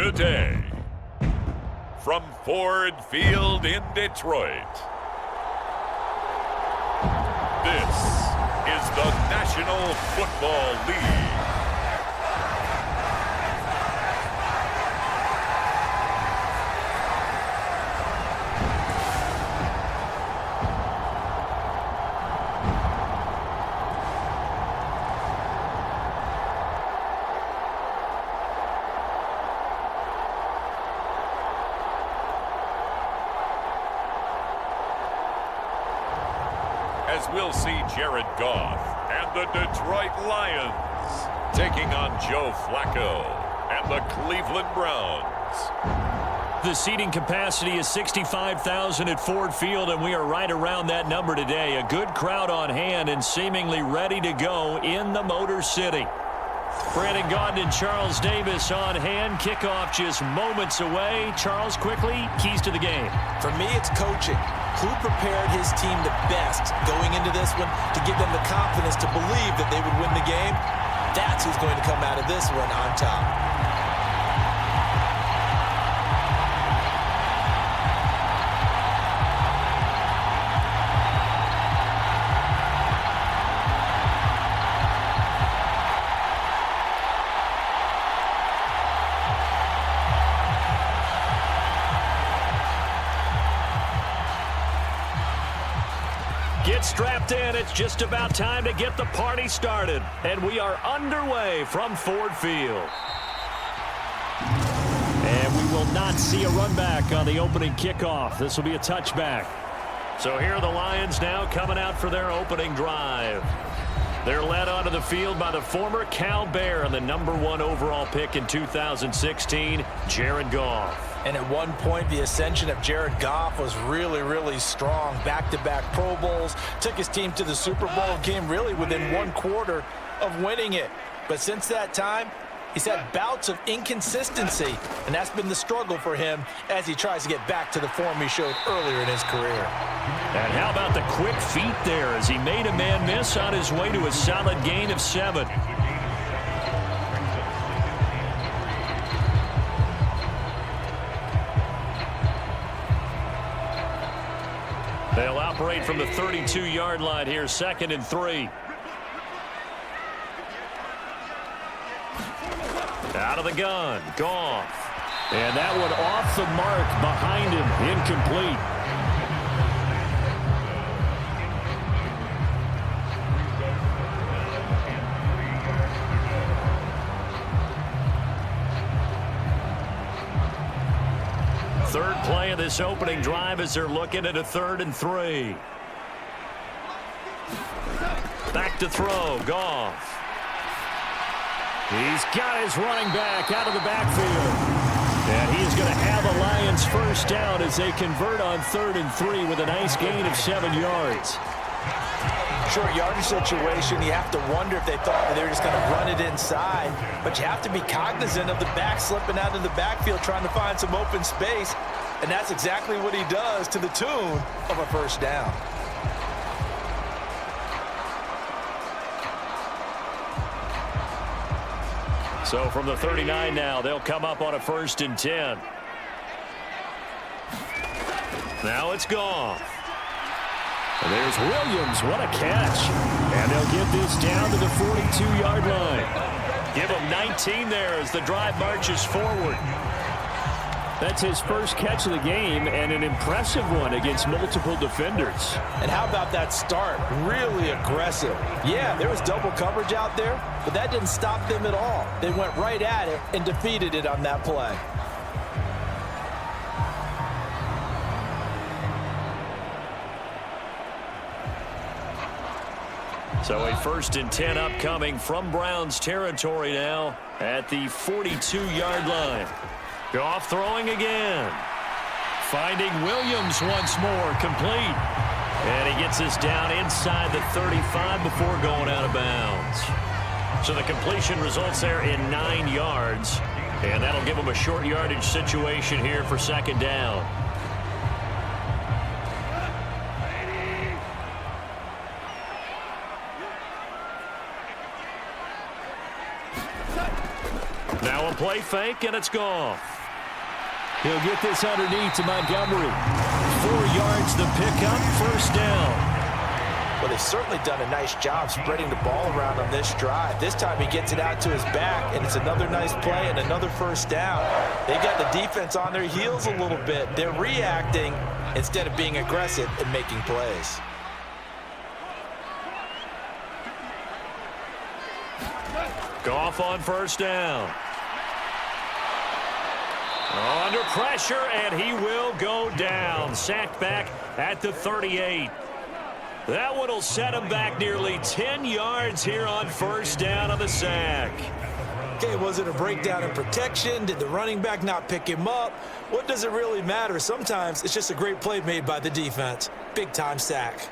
Today, from Ford Field in Detroit, this is the National Football League. As we'll see Jared Goff and the Detroit Lions taking on Joe Flacco and the Cleveland Browns. The seating capacity is 65,000 at Ford Field, and we are right around that number today. A good crowd on hand and seemingly ready to go in the Motor City. Brandon Gaudin and Charles Davis on hand. Kickoff just moments away. Charles, quickly, keys to the game. For me, it's coaching. Who prepared his team the best going into this one to give them the confidence to believe that they would win the game? That's who's going to come out of this one on top. Get strapped in. It's just about time to get the party started. And we are underway from Ford Field. And we will not see a run back on the opening kickoff. This will be a touchback. So here are the Lions now coming out for their opening drive. They're led onto the field by the former Cal Bear and the #1 overall pick in 2016, Jared Goff. And at one point, the ascension of Jared Goff was really, really strong. Back-to-back Pro Bowls, took his team to the Super Bowl, came really within one quarter of winning it. But since that time, he's had bouts of inconsistency, and that's been the struggle for him as he tries to get back to the form he showed earlier in his career. And how about the quick feet there as he made a man miss on his way to a solid gain of 7. They'll operate from the 32-yard line here, 2nd and 3. Out of the gun, Goff. And that one off the mark behind him, incomplete. Third play of this opening drive as they're looking at a 3rd and 3. Back to throw, Goff. He's got his running back out of the backfield. And he's going to have a Lions first down as they convert on 3rd and 3 with a nice gain of 7 yards. Short yardage situation, you have to wonder if they thought that they were just going to run it inside. But you have to be cognizant of the back slipping out of the backfield trying to find some open space. And that's exactly what he does to the tune of a first down. So from the 39 now, they'll come up on a 1st and 10. Now it's Goff. There's Williams. What a catch. And they'll get this down to the 42-yard line. Give him 19 there as the drive marches forward. That's his first catch of the game and an impressive one against multiple defenders. And how about that start? Really aggressive. Yeah, there was double coverage out there, but that didn't stop them at all. They went right at it and defeated it on that play. So a 1st and 10 upcoming from Browns territory now at the 42-yard line. Goff throwing again. Finding Williams once more, complete. And he gets us down inside the 35 before going out of bounds. So the completion results there in 9 yards. And that'll give him a short yardage situation here for 2nd down. play fake, and it's Goff. He'll get this underneath to Montgomery. 4 yards the pickup, first down. Well, they've certainly done a nice job spreading the ball around on this drive. This time he gets it out to his back, and it's another nice play and another first down. They got the defense on their heels a little bit. They're reacting instead of being aggressive and making plays. Goff on first down. Under pressure, and he will go down. Sacked back at the 38. That one will set him back nearly 10 yards here on first down on the sack. Okay, was it a breakdown in protection? Did the running back not pick him up? What does it really matter? Sometimes it's just a great play made by the defense. Big-time sack.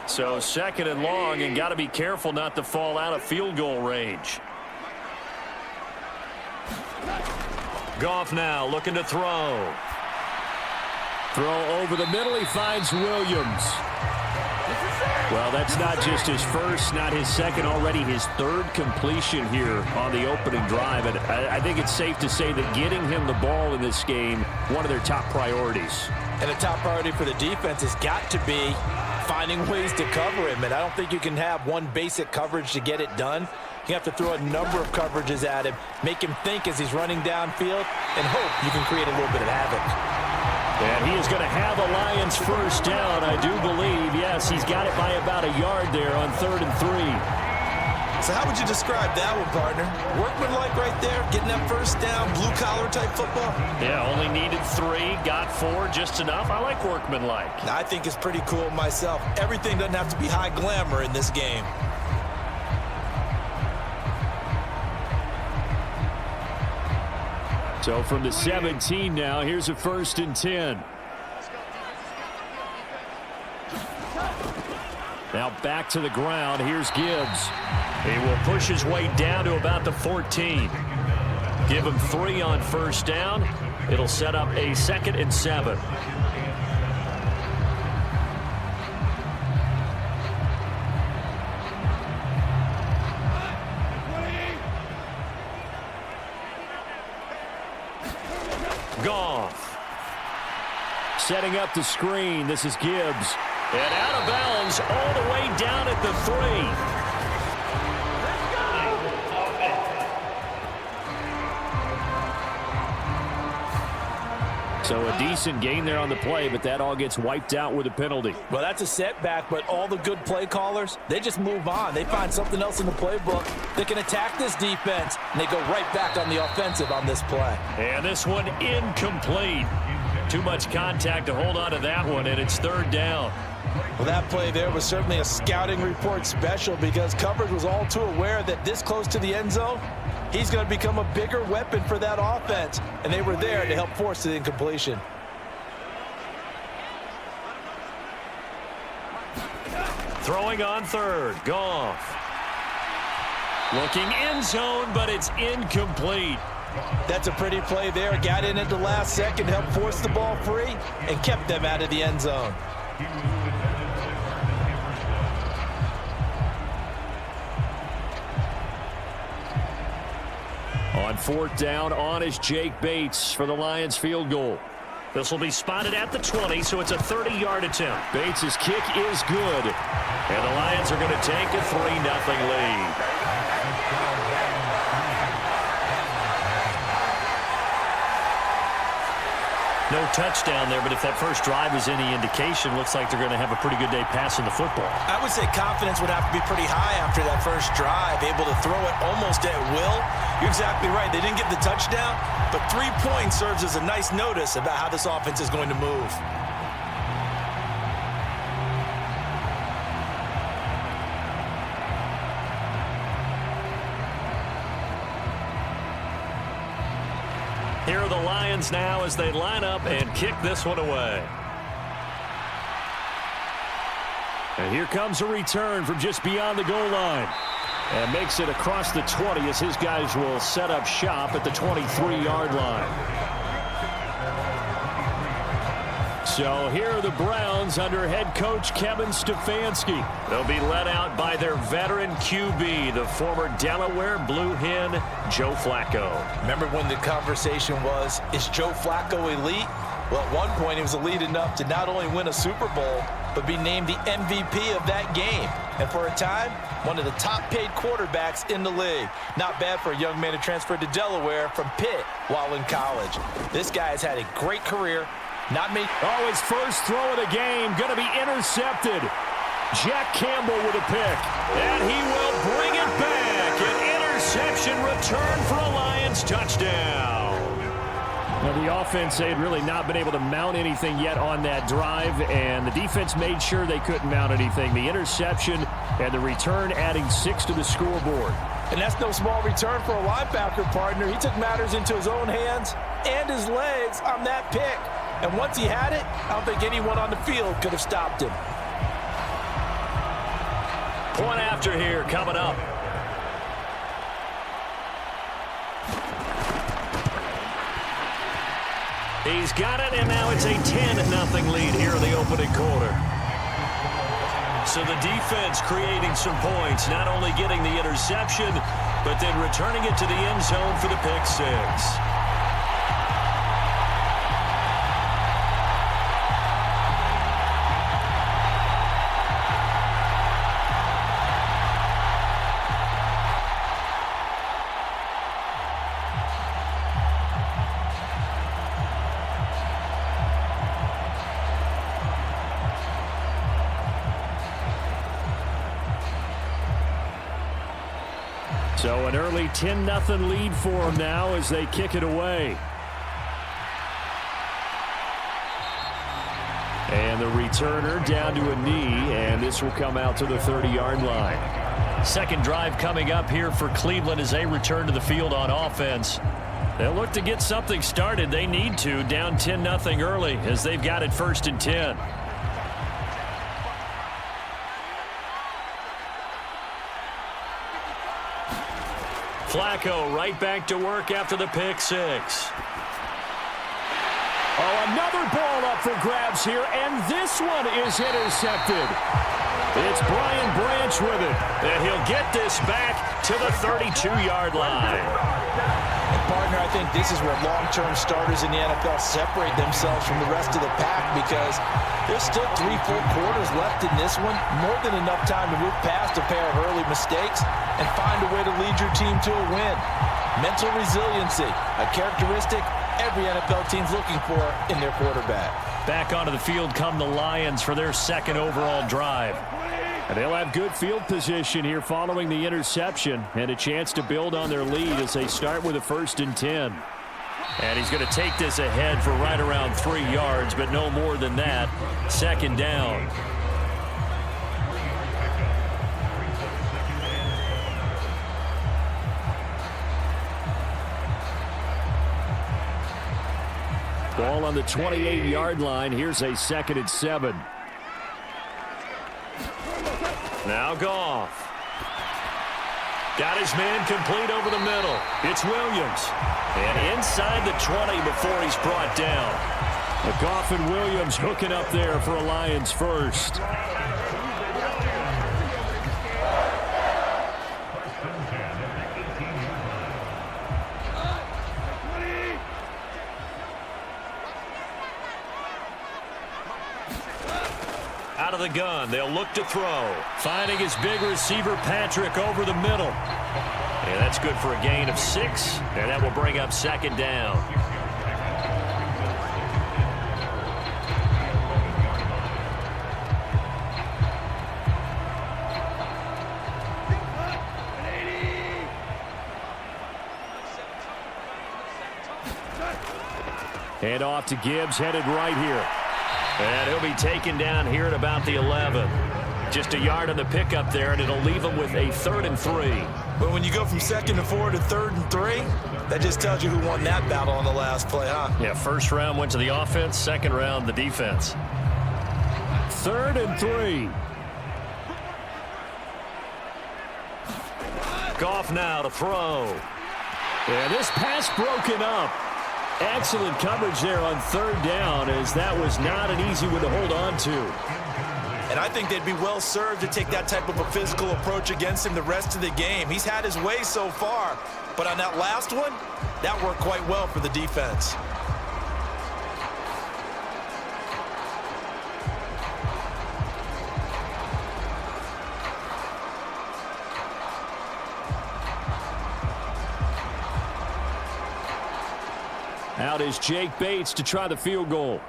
So 2nd and long, and got to be careful not to fall out of field goal range. Goff now looking to throw. Throw over the middle. He finds Williams. Well, that's not just his first, not his second, already his 3rd completion here on the opening drive. And I think it's safe to say that getting him the ball in this game, one of their top priorities. And the top priority for the defense has got to be finding ways to cover him. And I don't think you can have one basic coverage to get it done. You have to throw a number of coverages at him, make him think as he's running downfield, and hope you can create a little bit of havoc. And he is going to have a Lions first down, I do believe. Yes, he's got it by about a yard there on 3rd and 3. So how would you describe that one, partner? Workmanlike right there, getting that first down, blue-collar type football? Yeah, only needed 3, got 4, just enough. I like workmanlike. I think it's pretty cool myself. Everything doesn't have to be high glamour in this game. So from the 17 now, here's a 1st and 10. Now back to the ground. Here's Gibbs. He will push his way down to about the 14. Give him 3 on first down. It'll set up a 2nd and 7. Goff. Setting up the screen. This is Gibbs. And out of bounds all the way down at the 3. So a decent gain there on the play, but that all gets wiped out with a penalty. Well, that's a setback, but all the good play callers, they just move on. They find something else in the playbook that can attack this defense, and they go right back on the offensive on this play. And this one incomplete. Too much contact to hold on to that one, and it's 3rd down. Well, that play there was certainly a scouting report special because coverage was all too aware that this close to the end zone, he's going to become a bigger weapon for that offense, and they were there to help force the incompletion. Throwing on 3rd, Goff. Looking end zone, but it's incomplete. That's a pretty play there. Got in at the last second, helped force the ball free, and kept them out of the end zone. On 4th down, on is Jake Bates for the Lions field goal. This will be spotted at the 20, so it's a 30-yard attempt. Bates' kick is good. And the Lions are going to take a 3-0 lead. No touchdown there, but if that first drive is any indication, looks like they're going to have a pretty good day passing the football. I would say confidence would have to be pretty high after that first drive, able to throw it almost at will. You're exactly right. They didn't get the touchdown, but 3 points serves as a nice notice about how this offense is going to move. Here are the Lions now as they line up and kick this one away. And here comes a return from just beyond the goal line. And makes it across the 20 as his guys will set up shop at the 23-yard line. So here are the Browns under head coach Kevin Stefanski. They'll be led out by their veteran QB, the former Delaware Blue Hen, Joe Flacco. Remember when the conversation was, is Joe Flacco elite? Well, at one point he was elite enough to not only win a Super Bowl, but be named the MVP of that game. And for a time, one of the top-paid quarterbacks in the league. Not bad for a young man who transferred to Delaware from Pitt while in college. This guy has had a great career. Not me. Oh, his first throw of the game going to be intercepted. Jack Campbell with a pick. And he will bring it back. An interception return for a Lions touchdown. Now, the offense, they had really not been able to mount anything yet on that drive, and the defense made sure they couldn't mount anything. The interception and the return adding 6 to the scoreboard. And that's no small return for a linebacker partner. He took matters into his own hands and his legs on that pick. And once he had it, I don't think anyone on the field could have stopped him. Point after here coming up. He's got it, and now it's a 10-0 lead here in the opening quarter. So the defense creating some points, not only getting the interception, but then returning it to the end zone for the pick six. So an early 10-0 lead for them now as they kick it away. And the returner down to a knee, and this will come out to the 30-yard line. Second drive coming up here for Cleveland as they return to the field on offense. They'll look to get something started. They need to, down 10-0 early as they've got it 1st and 10. Flacco right back to work after the pick six. Oh, another ball up for grabs here, and this one is intercepted. It's Brian Branch with it. And he'll get this back to the 32-yard line. And partner, I think this is where long-term starters in the NFL separate themselves from the rest of the pack, because there's still 3 full quarters left in this one. More than enough time to move past a pair of early mistakes and find a way to lead your team to a win. Mental resiliency, a characteristic every NFL team's looking for in their quarterback. Back onto the field come the Lions for their second overall drive. And they'll have good field position here following the interception and a chance to build on their lead as they start with a 1st and 10. And he's going to take this ahead for right around 3 yards, but no more than that. Second down. Ball on the 28-yard line. Here's a 2nd and 7. Now Goff. Got his man complete over the middle. It's Williams. And inside the 20 before he's brought down. Goff and Williams hooking up there for a Lions first. Out of the gun, they'll look to throw. Finding his big receiver, Patrick, over the middle. And that's good for a gain of 6, and that will bring up 2nd down. Hand off to Gibbs, headed right here. And he'll be taken down here at about the 11. Just a yard on the pickup there, and it'll leave him with a 3rd and 3. But when you go from 2nd and 4 to 3rd and 3, that just tells you who won that battle on the last play, huh? Yeah, first round went to the offense, second round the defense. 3rd and 3. Goff now to throw. And this pass broken up. Excellent coverage there on third down, as that was not an easy one to hold on to. And I think they'd be well served to take that type of a physical approach against him the rest of the game. He's had his way so far, but on that last one, that worked quite well for the defense. Out is Jake Bates to try the field goal.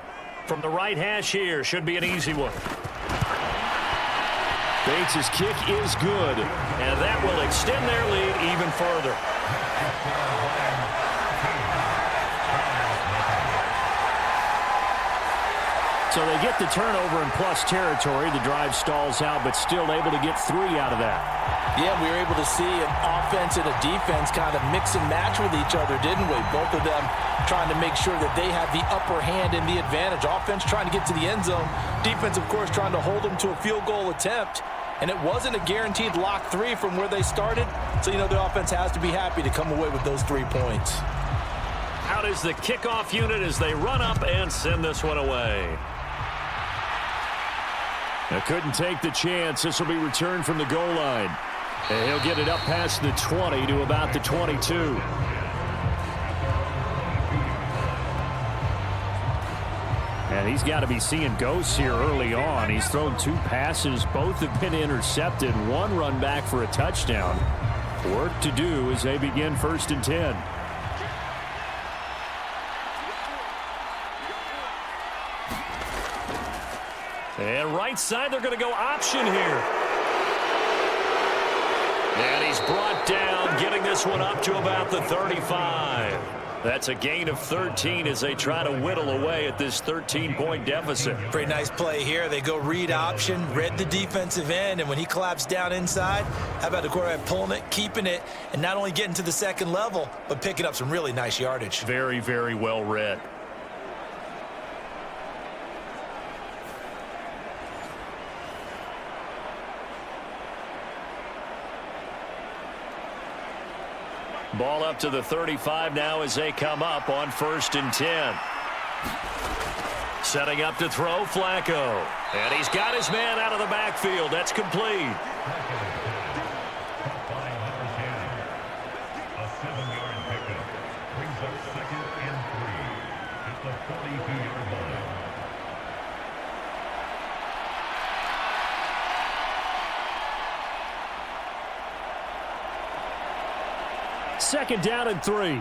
From the right hash here, should be an easy one. Bates' kick is good, and that will extend their lead even further. So they get the turnover in plus territory. The drive stalls out, but still able to get 3 out of that. Yeah, we were able to see an offense and a defense kind of mix and match with each other, didn't we? Both of them trying to make sure that they have the upper hand and the advantage. Offense trying to get to the end zone. Defense, of course, trying to hold them to a field goal attempt. And it wasn't a guaranteed lock 3 from where they started. So, you know, the offense has to be happy to come away with those 3 points. Out is the kickoff unit as they run up and send this one away. They couldn't take the chance. This will be returned from the goal line. And he'll get it up past the 20 to about the 22. And he's got to be seeing ghosts here early on. He's thrown 2 passes. Both have been intercepted. 1 run back for a touchdown. Work to do as they begin 1st and 10. And right side, they're going to go option here. And he's brought down, getting this one up to about the 35. That's a gain of 13 as they try to whittle away at this 13-point deficit. Pretty nice play here. They go read option, read the defensive end, and when he collapsed down inside, how about the quarterback pulling it, keeping it, and not only getting to the second level, but picking up some really nice yardage. Very, very well read. Ball up to the 35 now as they come up on 1st and 10. Setting up to throw, Flacco. And he's got his man out of the backfield. That's complete. A 7-yard pickup brings up 2nd and 3 at the 42-yard line. Second down and 3.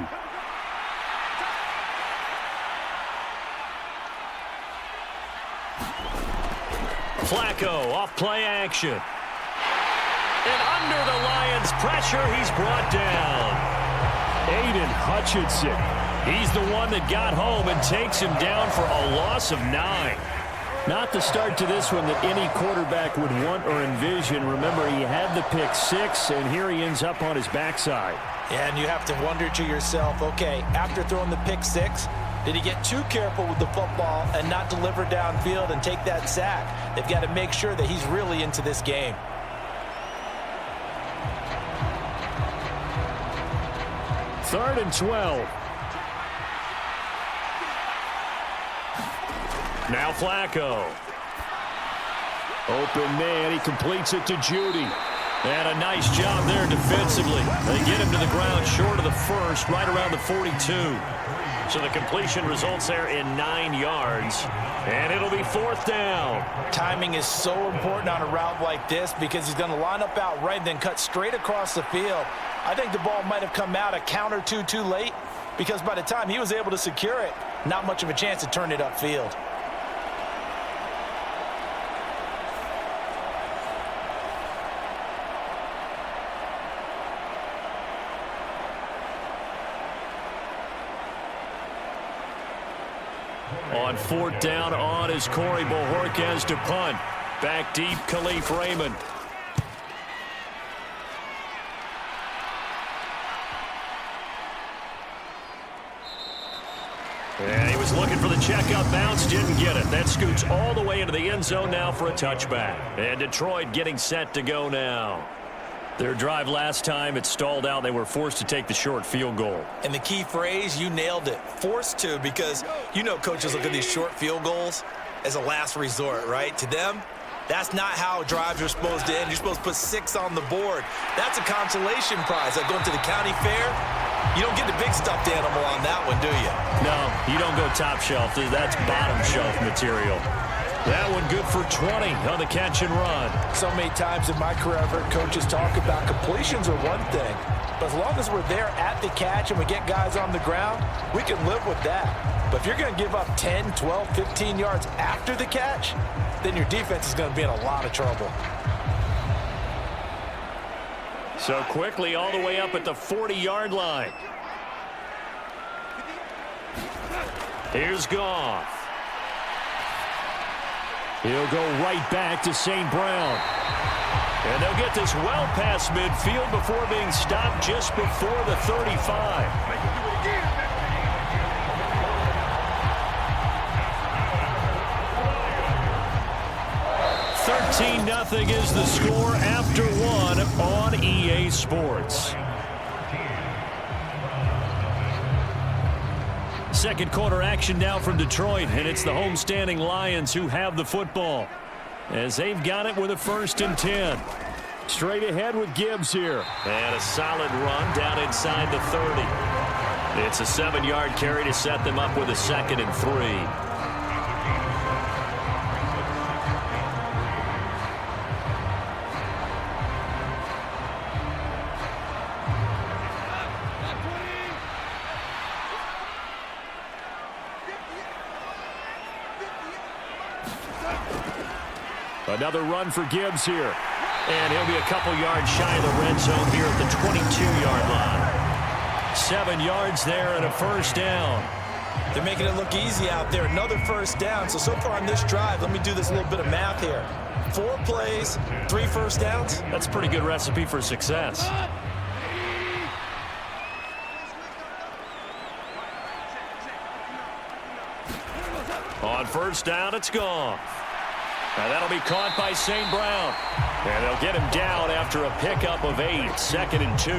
Flacco off play action. And under the Lions' pressure, he's brought down. Aiden Hutchinson. He's the one that got home and takes him down for a loss of 9. Not the start to this one that any quarterback would want or envision. Remember, he had the pick 6, and here he ends up on his backside. Yeah, and you have to wonder to yourself, okay, after throwing the pick 6, did he get too careful with the football and not deliver downfield and take that sack? They've got to make sure that he's really into this game. Third and 12. Now Flacco. Open man, he completes it to Judy. And a nice job there defensively. They get him to the ground short of the first, right around the 42. So the completion results there in 9 yards. And it'll be 4th down. Timing is so important on a route like this because he's going to line up out right and then cut straight across the field. I think the ball might have come out a count or two too late because by the time he was able to secure it, not much of a chance to turn it upfield. On 4th down, on is Corey Bojorquez to punt. Back deep, Khalif Raymond. And he was looking for the checkup bounce, didn't get it. That scoots all the way into the end zone now for a touchback. And Detroit getting set to go now. Their drive last time, it stalled out. They were forced to take the short field goal. And the key phrase, you nailed it, forced to, because you know coaches look at these short field goals as a last resort, right? To them, that's not how drives are supposed to end. You're supposed to put 6 on the board. That's a consolation prize. Like going to the county fair, you don't get the big stuffed animal on that one, do you? No, you don't go top shelf. That's bottom shelf material. That one good for 20 on the catch and run. So many times in my career, I've heard coaches talk about completions are one thing, but as long as we're there at the catch and we get guys on the ground, we can live with that. But if you're going to give up 10, 12, 15 yards after the catch, then your defense is going to be in a lot of trouble. So quickly all the way up at the 40-yard line. Here's Goff. He'll go right back to St. Brown. And they'll get this well past midfield before being stopped just before the 35. 13-0 is the score after 1 on EA Sports. Second quarter action now from Detroit, and it's the homestanding Lions who have the football as they've got it with a 1st and 10. Straight ahead with Gibbs here. And a solid run down inside the 30. It's a 7-yard carry to set them up with a 2nd and 3. Another run for Gibbs here. And he'll be a couple yards shy of the red zone here at the 22-yard line. 7 yards there and a 1st down. They're making it look easy out there. Another 1st down. So far on this drive, let me do this little bit of math here. 4 plays, 3 1st downs. That's a pretty good recipe for success. On 1st down, it's gone. And that'll be caught by St. Brown. And they'll get him down after a pickup of 8. 2nd and 2.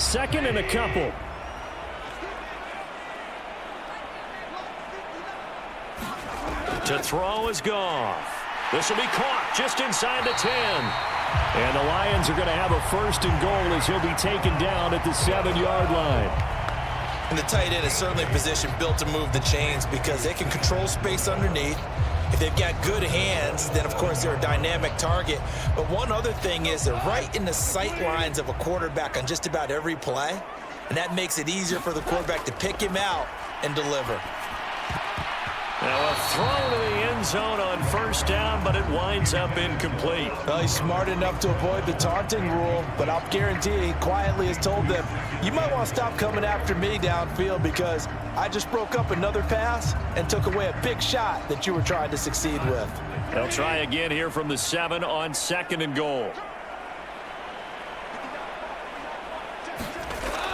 Second and a couple. To throw is Goff. This will be caught just inside the 10. And the Lions are going to have a 1st and goal as he'll be taken down at the 7-yard line. And the tight end is certainly a position built to move the chains because they can control space underneath. If they've got good hands, then of course they're a dynamic target. But one other thing is they're right in the sight lines of a quarterback on just about every play. And that makes it easier for the quarterback to pick him out and deliver. Now a throw to the end zone on 1st down, but it winds up incomplete. Well, he's smart enough to avoid the taunting rule, but I'll guarantee he quietly has told them, you might want to stop coming after me downfield because I just broke up another pass and took away a big shot that you were trying to succeed with. They'll try again here from the 7 on 2nd and goal.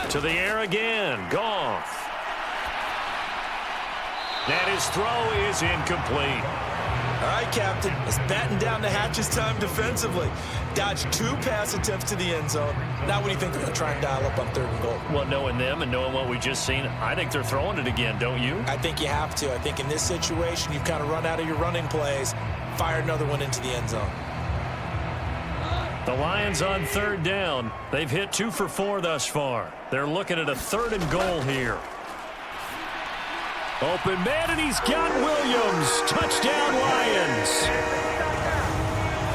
To the air again, Goff. And his throw is incomplete. All right, Captain, it's batten down the hatches time defensively. Dodged 2 pass attempts to the end zone. Now what do you think they're going to try and dial up on 3rd and goal? Well, knowing them and knowing what we just seen, I think they're throwing it again, don't you? I think you have to. I think in this situation, you've kind of run out of your running plays. Fire another one into the end zone. The Lions on 3rd down. They've hit 2 for 4 thus far. They're looking at a 3rd and goal here. Open man, and he's got Williams. Touchdown, Lions.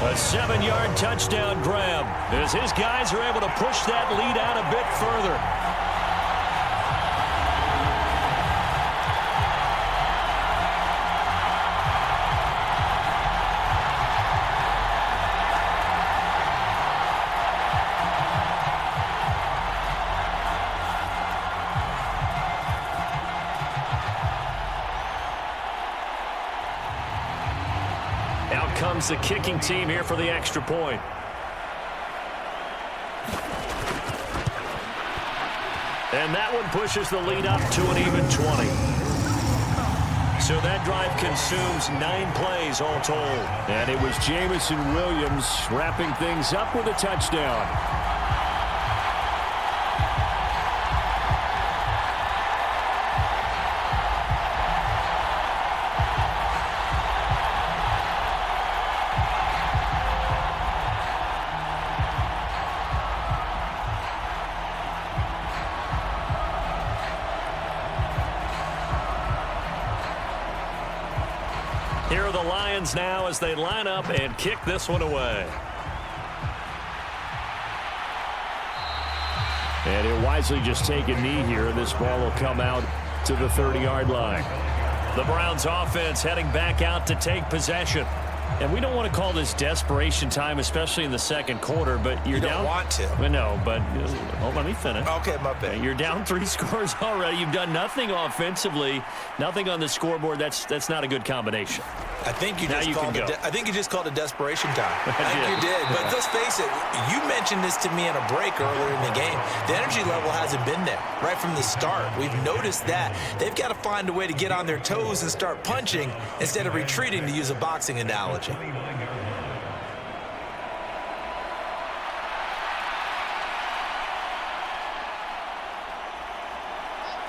A 7-yard touchdown grab as his guys are able to push that lead out a bit further. comes the kicking team here for the extra point. And that one pushes the lead up to an even 20. So that drive consumes 9 plays all told. And it was Jameson Williams wrapping things up with a touchdown. Here are the Lions now as they line up and kick this one away. And he'll wisely just take a knee here, and this ball will come out to the 30-yard line. The Browns offense heading back out to take possession. And we don't want to call this desperation time, especially in the second quarter, but you're You down. don't want to. Well, no, but let me finish. Okay, my bad. You're down 3 scores already. You've done nothing offensively, nothing on the scoreboard. That's not a good combination. I think you Now just you called can it. go. I think you just called it desperation time. I think did. you did. But let's face it. You mentioned this to me in a break earlier in the game. The energy level hasn't been there right from the start. We've noticed that they've got to find a way to get on their toes and start punching instead of retreating, to use a boxing analogy.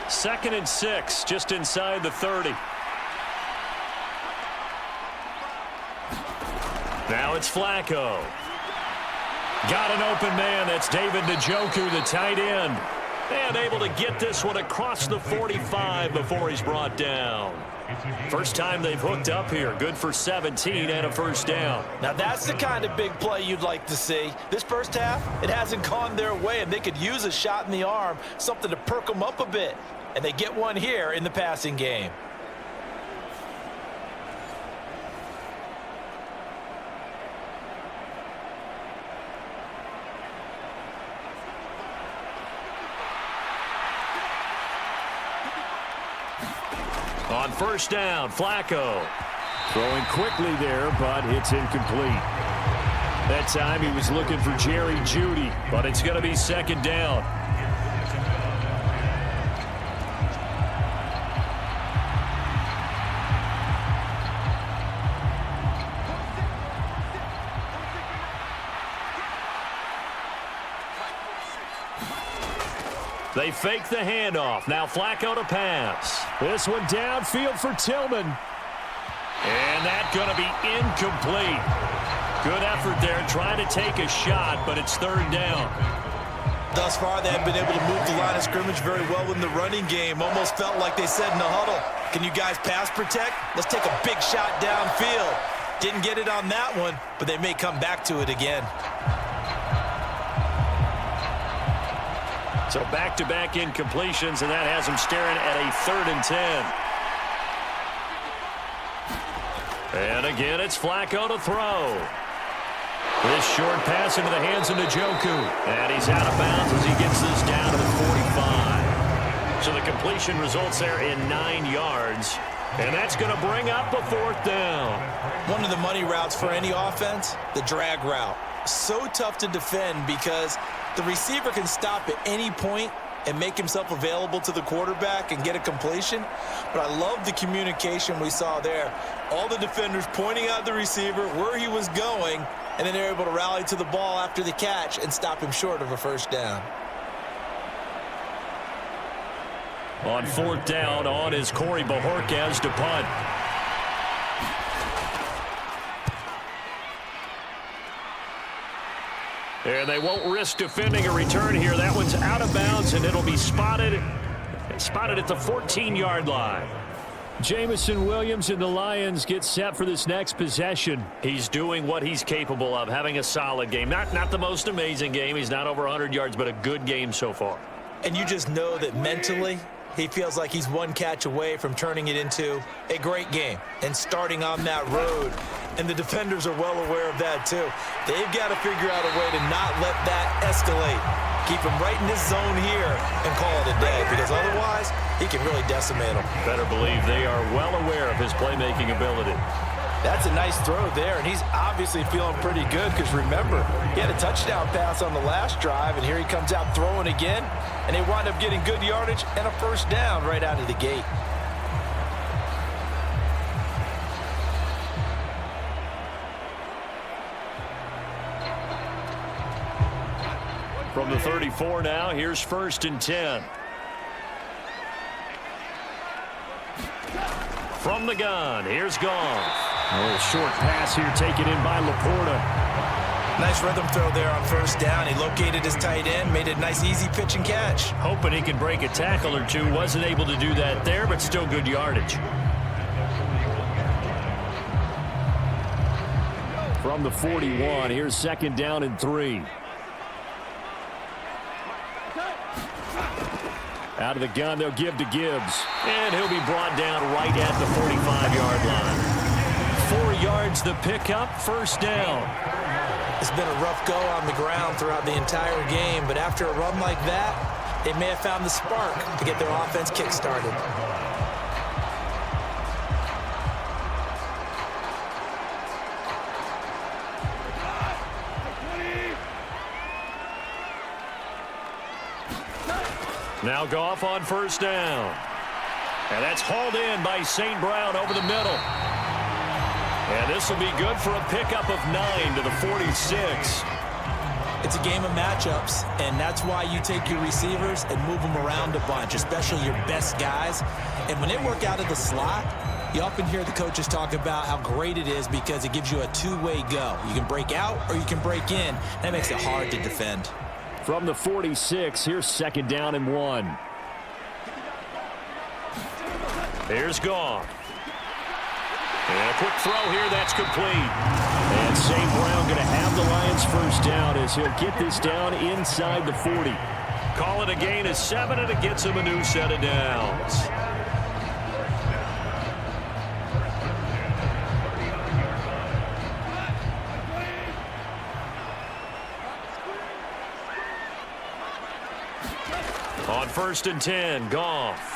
Second and 6, just inside the 30. Now it's Flacco. Got an open man. That's David Njoku, the tight end. And able to get this one across the 45 before he's brought down. First time they've hooked up here. Good for 17 and a first down. Now, that's the kind of big play you'd like to see. This first half, it hasn't gone their way, and they could use a shot in the arm, something to perk them up a bit. And they get one here in the passing game. On first down, Flacco. Throwing quickly there, but it's incomplete. That time he was looking for Jerry Jeudy, but it's going to be second down. They fake the handoff. Now Flacco to pass. This one downfield for Tillman. And that's going to be incomplete. Good effort there trying to take a shot, but it's third down. Thus far, they have been able to move the line of scrimmage very well in the running game. Almost felt like they said in the huddle, can you guys pass protect? Let's take a big shot downfield. Didn't get it on that one, but they may come back to it again. So back-to-back incompletions, and that has them staring at a 3rd and 10. And again, it's Flacco to throw. This short pass into the hands of Njoku. And he's out of bounds as he gets this down to the 45. So the completion results there in 9 yards. And that's going to bring up a 4th down. One of the money routes for any offense, the drag route. So tough to defend because the receiver can stop at any point and make himself available to the quarterback and get a completion. But I love the communication we saw there. All the defenders pointing out the receiver, where he was going, and then they're able to rally to the ball after the catch and stop him short of a first down. On 4th down, on is Corey Bojorquez to punt. And they won't risk defending a return here. That one's out of bounds, and it'll be spotted at the 14-yard line. Jameson Williams and the Lions get set for this next possession. He's doing what he's capable of, having a solid game. Not the most amazing game. He's not over 100 yards, but a good game so far. And you just know that mentally, he feels like he's one catch away from turning it into a great game and starting on that road. And the defenders are well aware of that, too. They've got to figure out a way to not let that escalate. Keep him right in this zone here and call it a day, because otherwise he can really decimate them. Better believe they are well aware of his playmaking ability. That's a nice throw there, and he's obviously feeling pretty good because, remember, he had a touchdown pass on the last drive, and here he comes out throwing again, and they wind up getting good yardage and a first down right out of the gate. From the 34 now, here's 1st and 10. From the gun, here's Goff. A little short pass here taken in by Laporta. Nice rhythm throw there on first down. He located his tight end, made a nice easy pitch and catch. Hoping he can break a tackle or two. Wasn't able to do that there, but still good yardage. From the 41, here's 2nd down and 3. Out of the gun, they'll give to Gibbs. And he'll be brought down right at the 45-yard line. 4 yards the pickup, first down. It's been a rough go on the ground throughout the entire game, but after a run like that, they may have found the spark to get their offense kick-started. Now Goff on first down. And that's hauled in by St. Brown over the middle. And this will be good for a pickup of 9 to the 46. It's a game of matchups, and that's why you take your receivers and move them around a bunch, especially your best guys. And when they work out of the slot, you often hear the coaches talk about how great it is because it gives you a two-way go. You can break out or you can break in. That makes it hard to defend. From the 46, here's 2nd down and 1. Here's Goff. And a quick throw here, that's complete. And St. Brown going to have the Lions first down as he'll get this down inside the 40. Call it a gain of 7, and it gets him a new set of downs. On 1st and 10, Goff.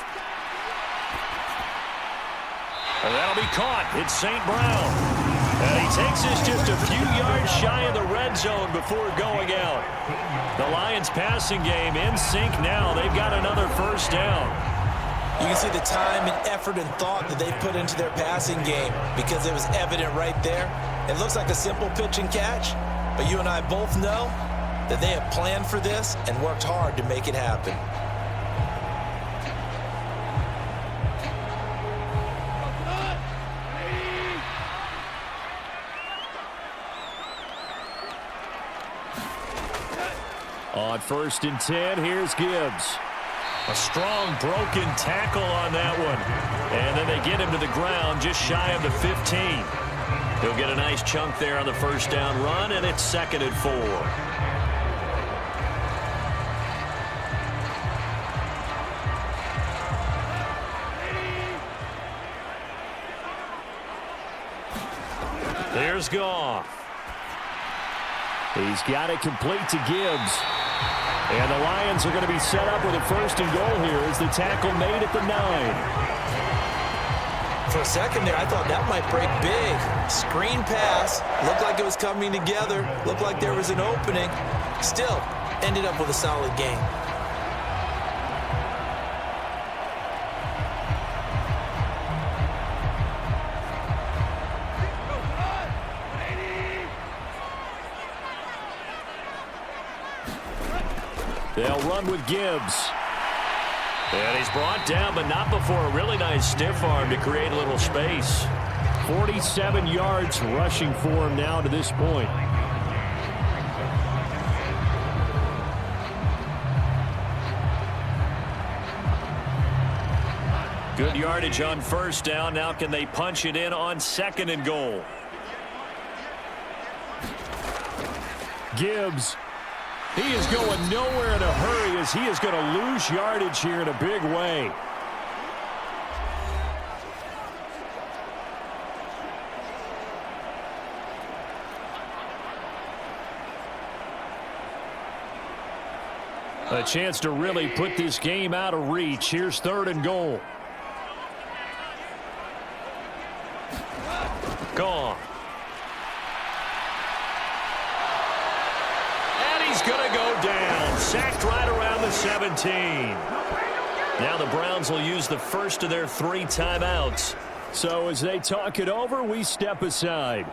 And that'll be caught. It's St. Brown. And he takes this just a few yards shy of the red zone before going out. The Lions passing game in sync now. They've got another first down. You can see the time and effort and thought that they put into their passing game because it was evident right there. It looks like a simple pitch and catch, but you and I both know that they have planned for this and worked hard to make it happen. On 1st and 10, here's Gibbs. A strong broken tackle on that one. And then they get him to the ground just shy of the 15. He'll get a nice chunk there on the first down run, and it's 2nd and 4. There's Goff. He's got it complete to Gibbs. And the Lions are going to be set up with a 1st and goal here as the tackle made at the 9. For a second there, I thought that might break big. Screen pass. Looked like it was coming together. Looked like there was an opening. Still, ended up with a solid game. They'll run with Gibbs. And he's brought down, but not before a really nice stiff arm to create a little space. 47 yards rushing for him now to this point. Good yardage on first down. Now can they punch it in on 2nd and goal? Gibbs. He is going nowhere in a hurry as he is going to lose yardage here in a big way. A chance to really put this game out of reach. Here's 3rd and goal. Gone. And he's going to go down. Sacked right around the 17. Now the Browns will use the first of their 3 timeouts. So as they talk it over, we step aside.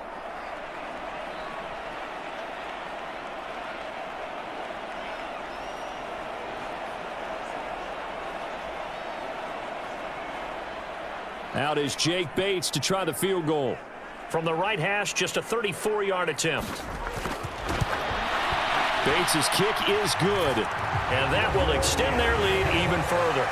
Out is Jake Bates to try the field goal. From the right hash, just a 34-yard attempt. Bates' kick is good. And that will extend their lead even further.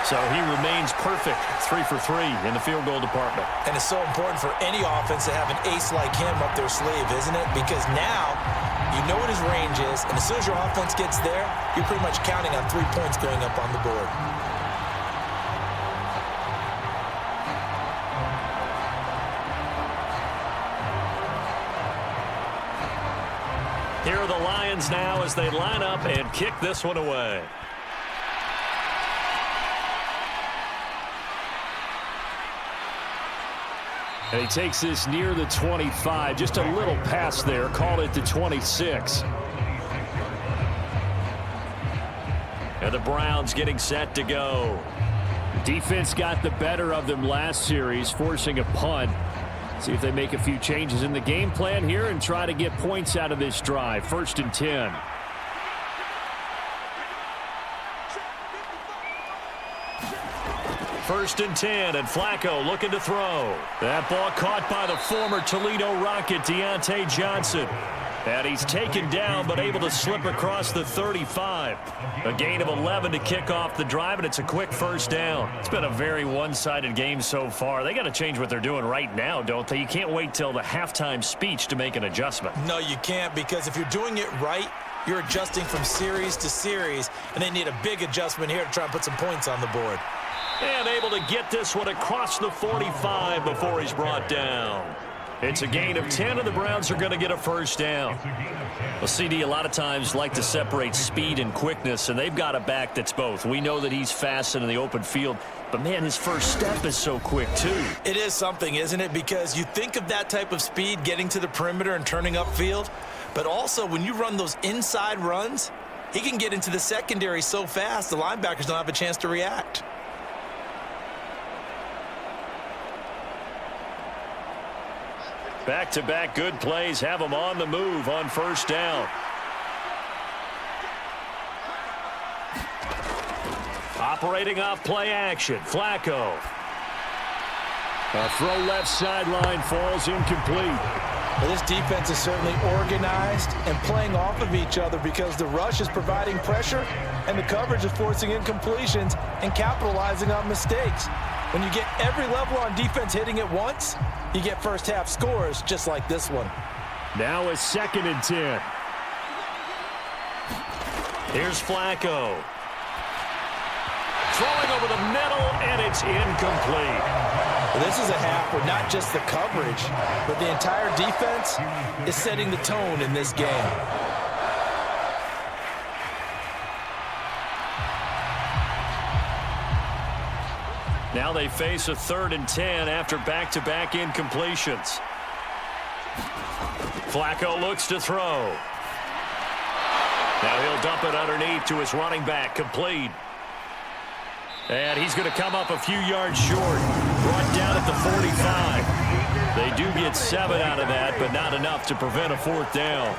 So he remains perfect, 3 for 3 in the field goal department. And it's so important for any offense to have an ace like him up their sleeve, isn't it? Because now you know what his range is, and as soon as your offense gets there, you're pretty much counting on 3 points going up on the board. Here are the Lions now as they line up and kick this one away. And he takes this near the 25. Just a little pass there. Call it the 26. And the Browns getting set to go. Defense got the better of them last series, forcing a punt. See if they make a few changes in the game plan here and try to get points out of this drive. 1st and 10. First and 10, and Flacco looking to throw. That ball caught by the former Toledo Rocket, Deontay Johnson. And he's taken down, but able to slip across the 35. A gain of 11 to kick off the drive, and it's a quick first down. It's been a very one-sided game so far. They got to change what they're doing right now, don't they? You can't wait till the halftime speech to make an adjustment. No, you can't, because if you're doing it right, you're adjusting from series to series, and they need a big adjustment here to try and put some points on the board. And able to get this one across the 45 before he's brought down. It's a gain of 10, and the Browns are going to get a first down. Well, CD, a lot of times like to separate speed and quickness, and they've got a back that's both. We know that he's fast in the open field, but, man, his first step is so quick, too. It is something, isn't it? Because you think of that type of speed getting to the perimeter and turning upfield, but also when you run those inside runs, he can get into the secondary so fast the linebackers don't have a chance to react. Back-to-back good plays have him on the move on first down. Operating off play action, Flacco. A throw left sideline falls incomplete. Well, this defense is certainly organized and playing off of each other because the rush is providing pressure and the coverage is forcing incompletions and capitalizing on mistakes. When you get every level on defense hitting at once, you get first half scores just like this one. Now a 2nd and 10. Here's Flacco. Throwing over the middle, and it's incomplete. Well, this is a half where not just the coverage, but the entire defense is setting the tone in this game. Now they face a 3rd and 10 after back-to-back incompletions. Flacco looks to throw. Now he'll dump it underneath to his running back, complete. And he's going to come up a few yards short. Brought down at the 45. They do get 7 out of that, but not enough to prevent a 4th down.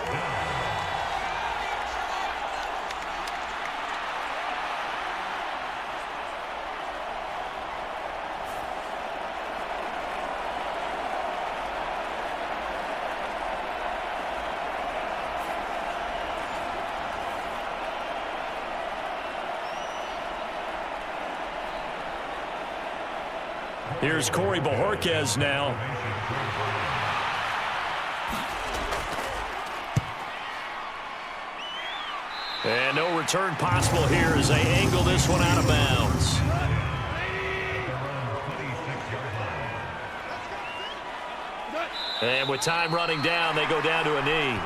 Here's Corey Bojorquez now. And no return possible here as they angle this one out of bounds. And with time running down, they go down to a knee.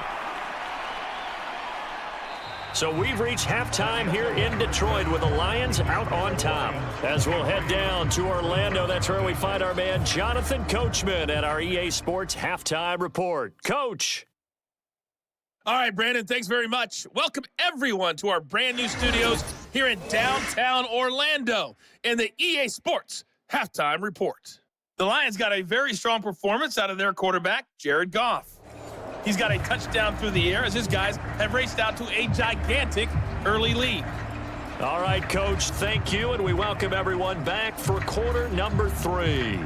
So we've reached halftime here in Detroit with the Lions out on top. As we'll head down to Orlando, that's where we find our man Jonathan Coachman at our EA Sports Halftime Report. Coach. All right, Brandon, thanks very much. Welcome, everyone, to our brand-new studios here in downtown Orlando in the EA Sports Halftime Report. The Lions got a very strong performance out of their quarterback, Jared Goff. He's got a touchdown through the air as his guys have raced out to a gigantic early lead. All right, Coach, thank you, and we welcome everyone back for quarter number 3.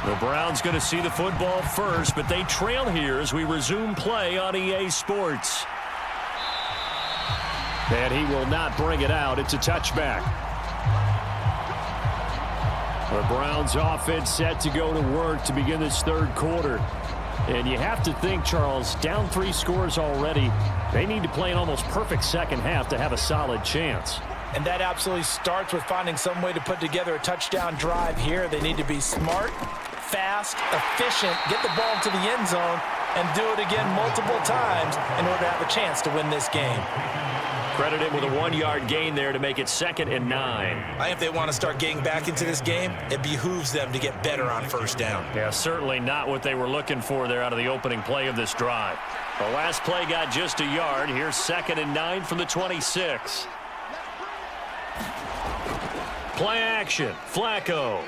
The Browns going to see the football first, but they trail here as we resume play on EA Sports. And he will not bring it out. It's a touchback. The Browns offense set to go to work to begin this third quarter. And you have to think, Charles, down 3 scores already. They need to play an almost perfect second half to have a solid chance. And that absolutely starts with finding some way to put together a touchdown drive here. They need to be smart, fast, efficient, get the ball to the end zone, and do it again multiple times in order to have a chance to win this game. Credit him with a 1-yard gain there to make it 2nd and 9. I think if they want to start getting back into this game, it behooves them to get better on first down. Yeah, certainly not what they were looking for there out of the opening play of this drive. The last play got just a yard. Here's 2nd and 9 from the 26. Play action, Flacco.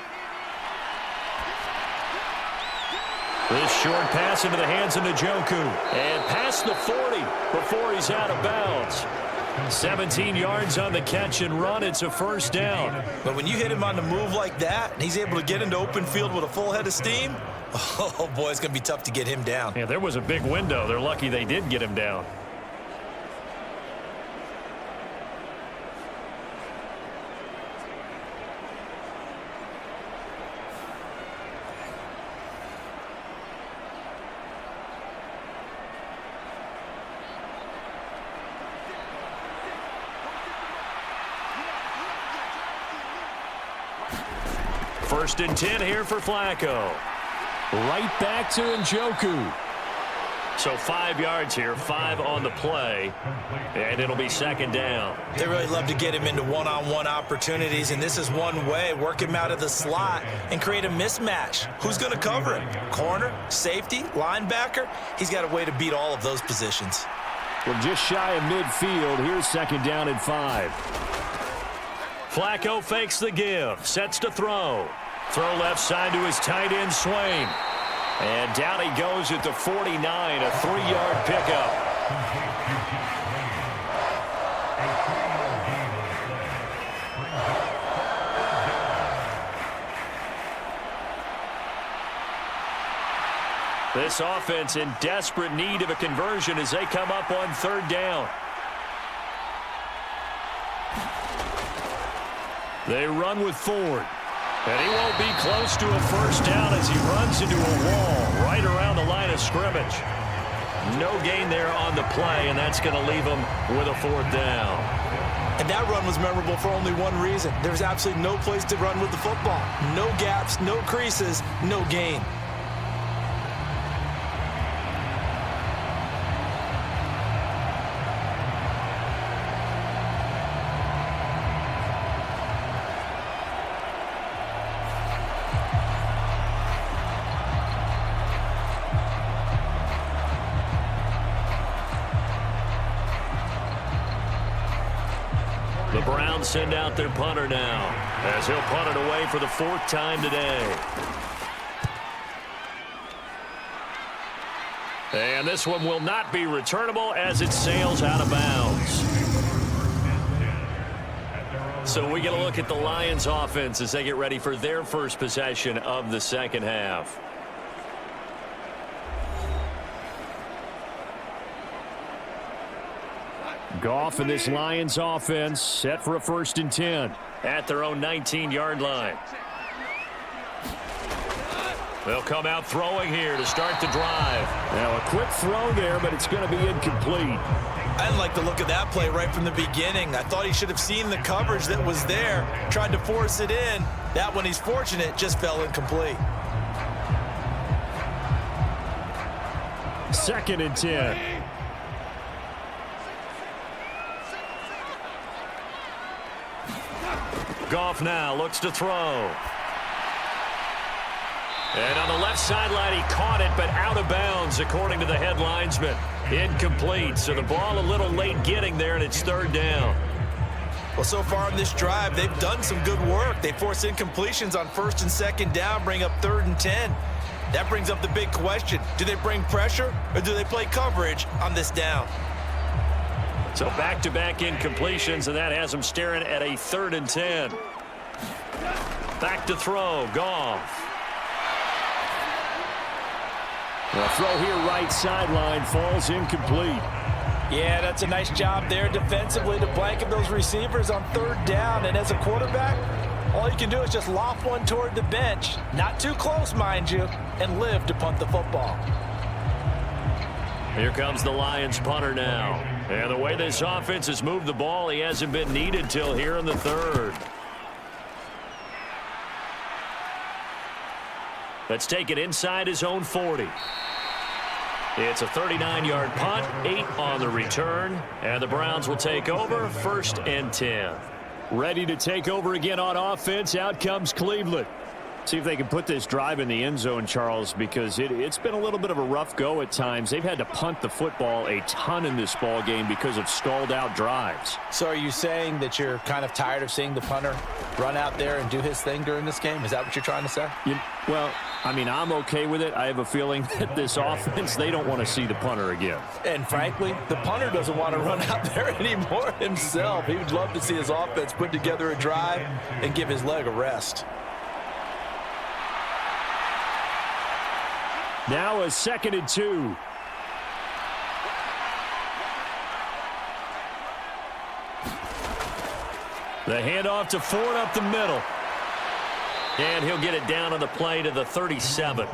This short pass into the hands of Njoku. And past the 40 before he's out of bounds. 17 yards on the catch and run. It's a first down. But when you hit him on the move like that, and he's able to get into open field with a full head of steam, oh boy, it's going to be tough to get him down. Yeah, there was a big window. They're lucky they did get him down. First and 10 here for Flacco. Right back to Njoku. So 5 yards here, 5 on the play, and it'll be 2nd down. They really love to get him into one-on-one opportunities, and this is one way. Work him out of the slot and create a mismatch. Who's going to cover him? Corner, safety, linebacker? He's got a way to beat all of those positions. We're just shy of midfield. Here's 2nd down and 5. Flacco fakes the give, sets to throw. Throw left side to his tight end, Swain. And down he goes at the 49, a 3-yard pickup. This offense in desperate need of a conversion as they come up on 3rd down. They run with Ford. And he won't be close to a first down as he runs into a wall right around the line of scrimmage. No gain there on the play, and that's going to leave him with a 4th down. And that run was memorable for only one reason. There's absolutely no place to run with the football. No gaps, no creases, no gain. The Browns send out their punter now, as he'll punt it away for the 4th time today. And this one will not be returnable as it sails out of bounds. So we get a look at the Lions offense as they get ready for their first possession of the second half. Goff and this Lions offense set for a 1st and 10. At their own 19-yard line. They'll come out throwing here to start the drive. Now a quick throw there, but it's going to be incomplete. I didn't like the look of that play right from the beginning. I thought he should have seen the coverage that was there, tried to force it in. That one, he's fortunate, just fell incomplete. 2nd and 10. Goff now looks to throw. And on the left sideline, he caught it, but out of bounds, according to the head linesman. Incomplete, so the ball a little late getting there, and it's 3rd down. Well, so far in this drive, they've done some good work. They force incompletions on 1st and 2nd down, bring up 3rd and 10. That brings up the big question. Do they bring pressure, or do they play coverage on this down? So back-to-back incompletions, and that has them staring at a 3rd and 10. Back to throw, Goff. The throw here right sideline falls incomplete. Yeah, that's a nice job there defensively to blanket those receivers on 3rd down. And as a quarterback, all you can do is just loft one toward the bench. Not too close, mind you, and live to punt the football. Here comes the Lions punter now. And the way this offense has moved the ball, he hasn't been needed till here in the 3rd. Let's take it inside his own 40. It's a 39-yard punt, 8 on the return, and the Browns will take over 1st and 10. Ready to take over again on offense. Out comes Cleveland. See if they can put this drive in the end zone, Charles, because it's been a little bit of a rough go at times. They've had to punt the football a ton in this ball game because of stalled-out drives. So are you saying that you're kind of tired of seeing the punter run out there and do his thing during this game? Is that what you're trying to say? Well, I mean, I'm okay with it. I have a feeling that this offense, they don't want to see the punter again. And frankly, the punter doesn't want to run out there anymore himself. He would love to see his offense put together a drive and give his leg a rest. Now a 2nd and 2. The handoff to Ford up the middle. And he'll get it down on the play to the 37.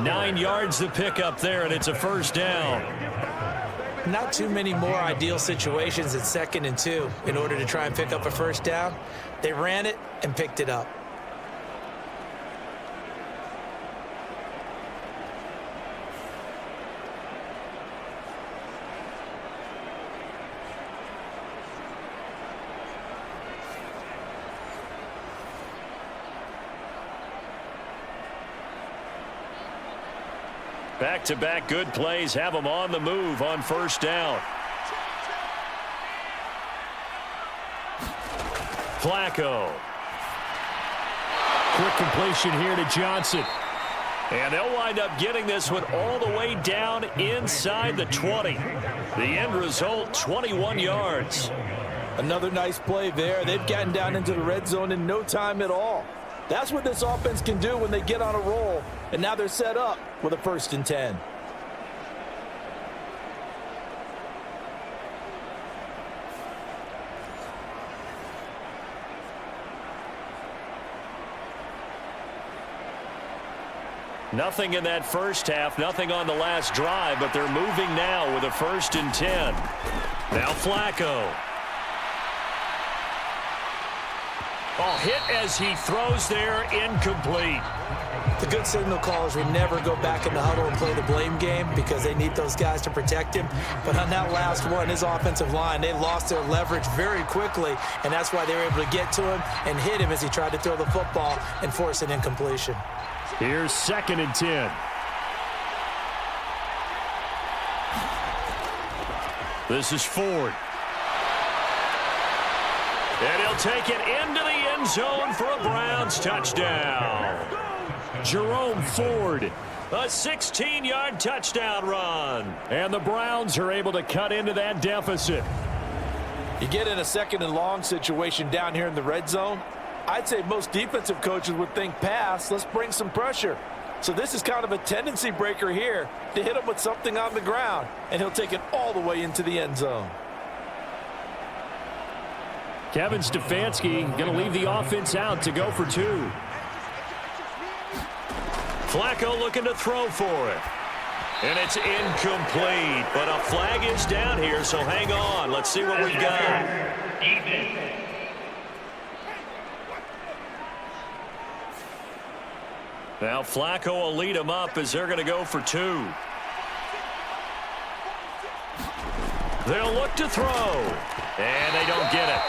9 yards to pick up there, and it's a 1st down. Not too many more ideal situations at 2nd and 2 in order to try and pick up a 1st down. They ran it and picked it up. Back-to-back good plays have them on the move on 1st down. Flacco. Quick completion here to Johnson. And they'll wind up getting this one all the way down inside the 20. The end result, 21 yards. Another nice play there. They've gotten down into the red zone in no time at all. That's what this offense can do when they get on a roll. And now they're set up with a 1st and 10. Nothing in that first half, nothing on the last drive, but they're moving now with a 1st and 10. Now Flacco. Oh, hit as he throws there, incomplete. The good signal callers will never go back in the huddle and play the blame game because they need those guys to protect him. But on that last one, his offensive line, they lost their leverage very quickly, and that's why they were able to get to him and hit him as he tried to throw the football and force an incompletion. Here's 2nd and 10. This is Ford. And he'll take it into the end zone for a Browns touchdown. Jerome Ford. A 16-yard touchdown run. And the Browns are able to cut into that deficit. You get in a second and long situation down here in the red zone, I'd say most defensive coaches would think pass, let's bring some pressure. So this is kind of a tendency breaker here to hit him with something on the ground, and he'll take it all the way into the end zone. Kevin Stefanski going to leave the offense out to go for 2. Flacco looking to throw for it. And it's incomplete, but a flag is down here, so hang on. Let's see what we've got. Now Flacco will lead them up as they're going to go for 2. They'll look to throw, and they don't get it.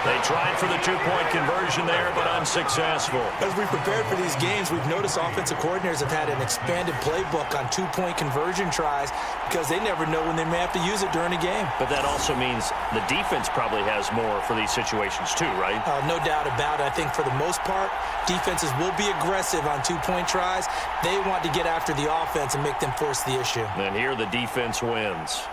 They tried for the 2-point conversion there, but unsuccessful. As we prepared for these games, we've noticed offensive coordinators have had an expanded playbook on 2-point conversion tries because they never know when they may have to use it during a game. But that also means the defense probably has more for these situations too, right? No doubt about it. I think for the most part, defenses will be aggressive on 2-point tries. They want to get after the offense and make them force the issue. And here the defense wins.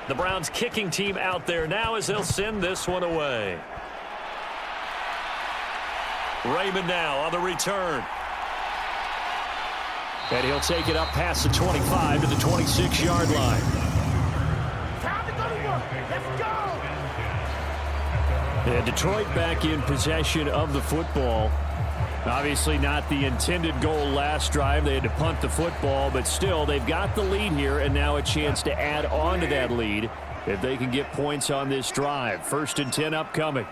The Browns kicking team out there now as they'll send this one away. Raymond now on the return. And he'll take it up past the 25 to the 26-yard line. Time to go to work. Let's go. And Detroit back in possession of the football. Obviously not the intended goal last drive. They had to punt the football, but still they've got the lead here and now a chance to add on to that lead if they can get points on this drive. 1st and 10 upcoming.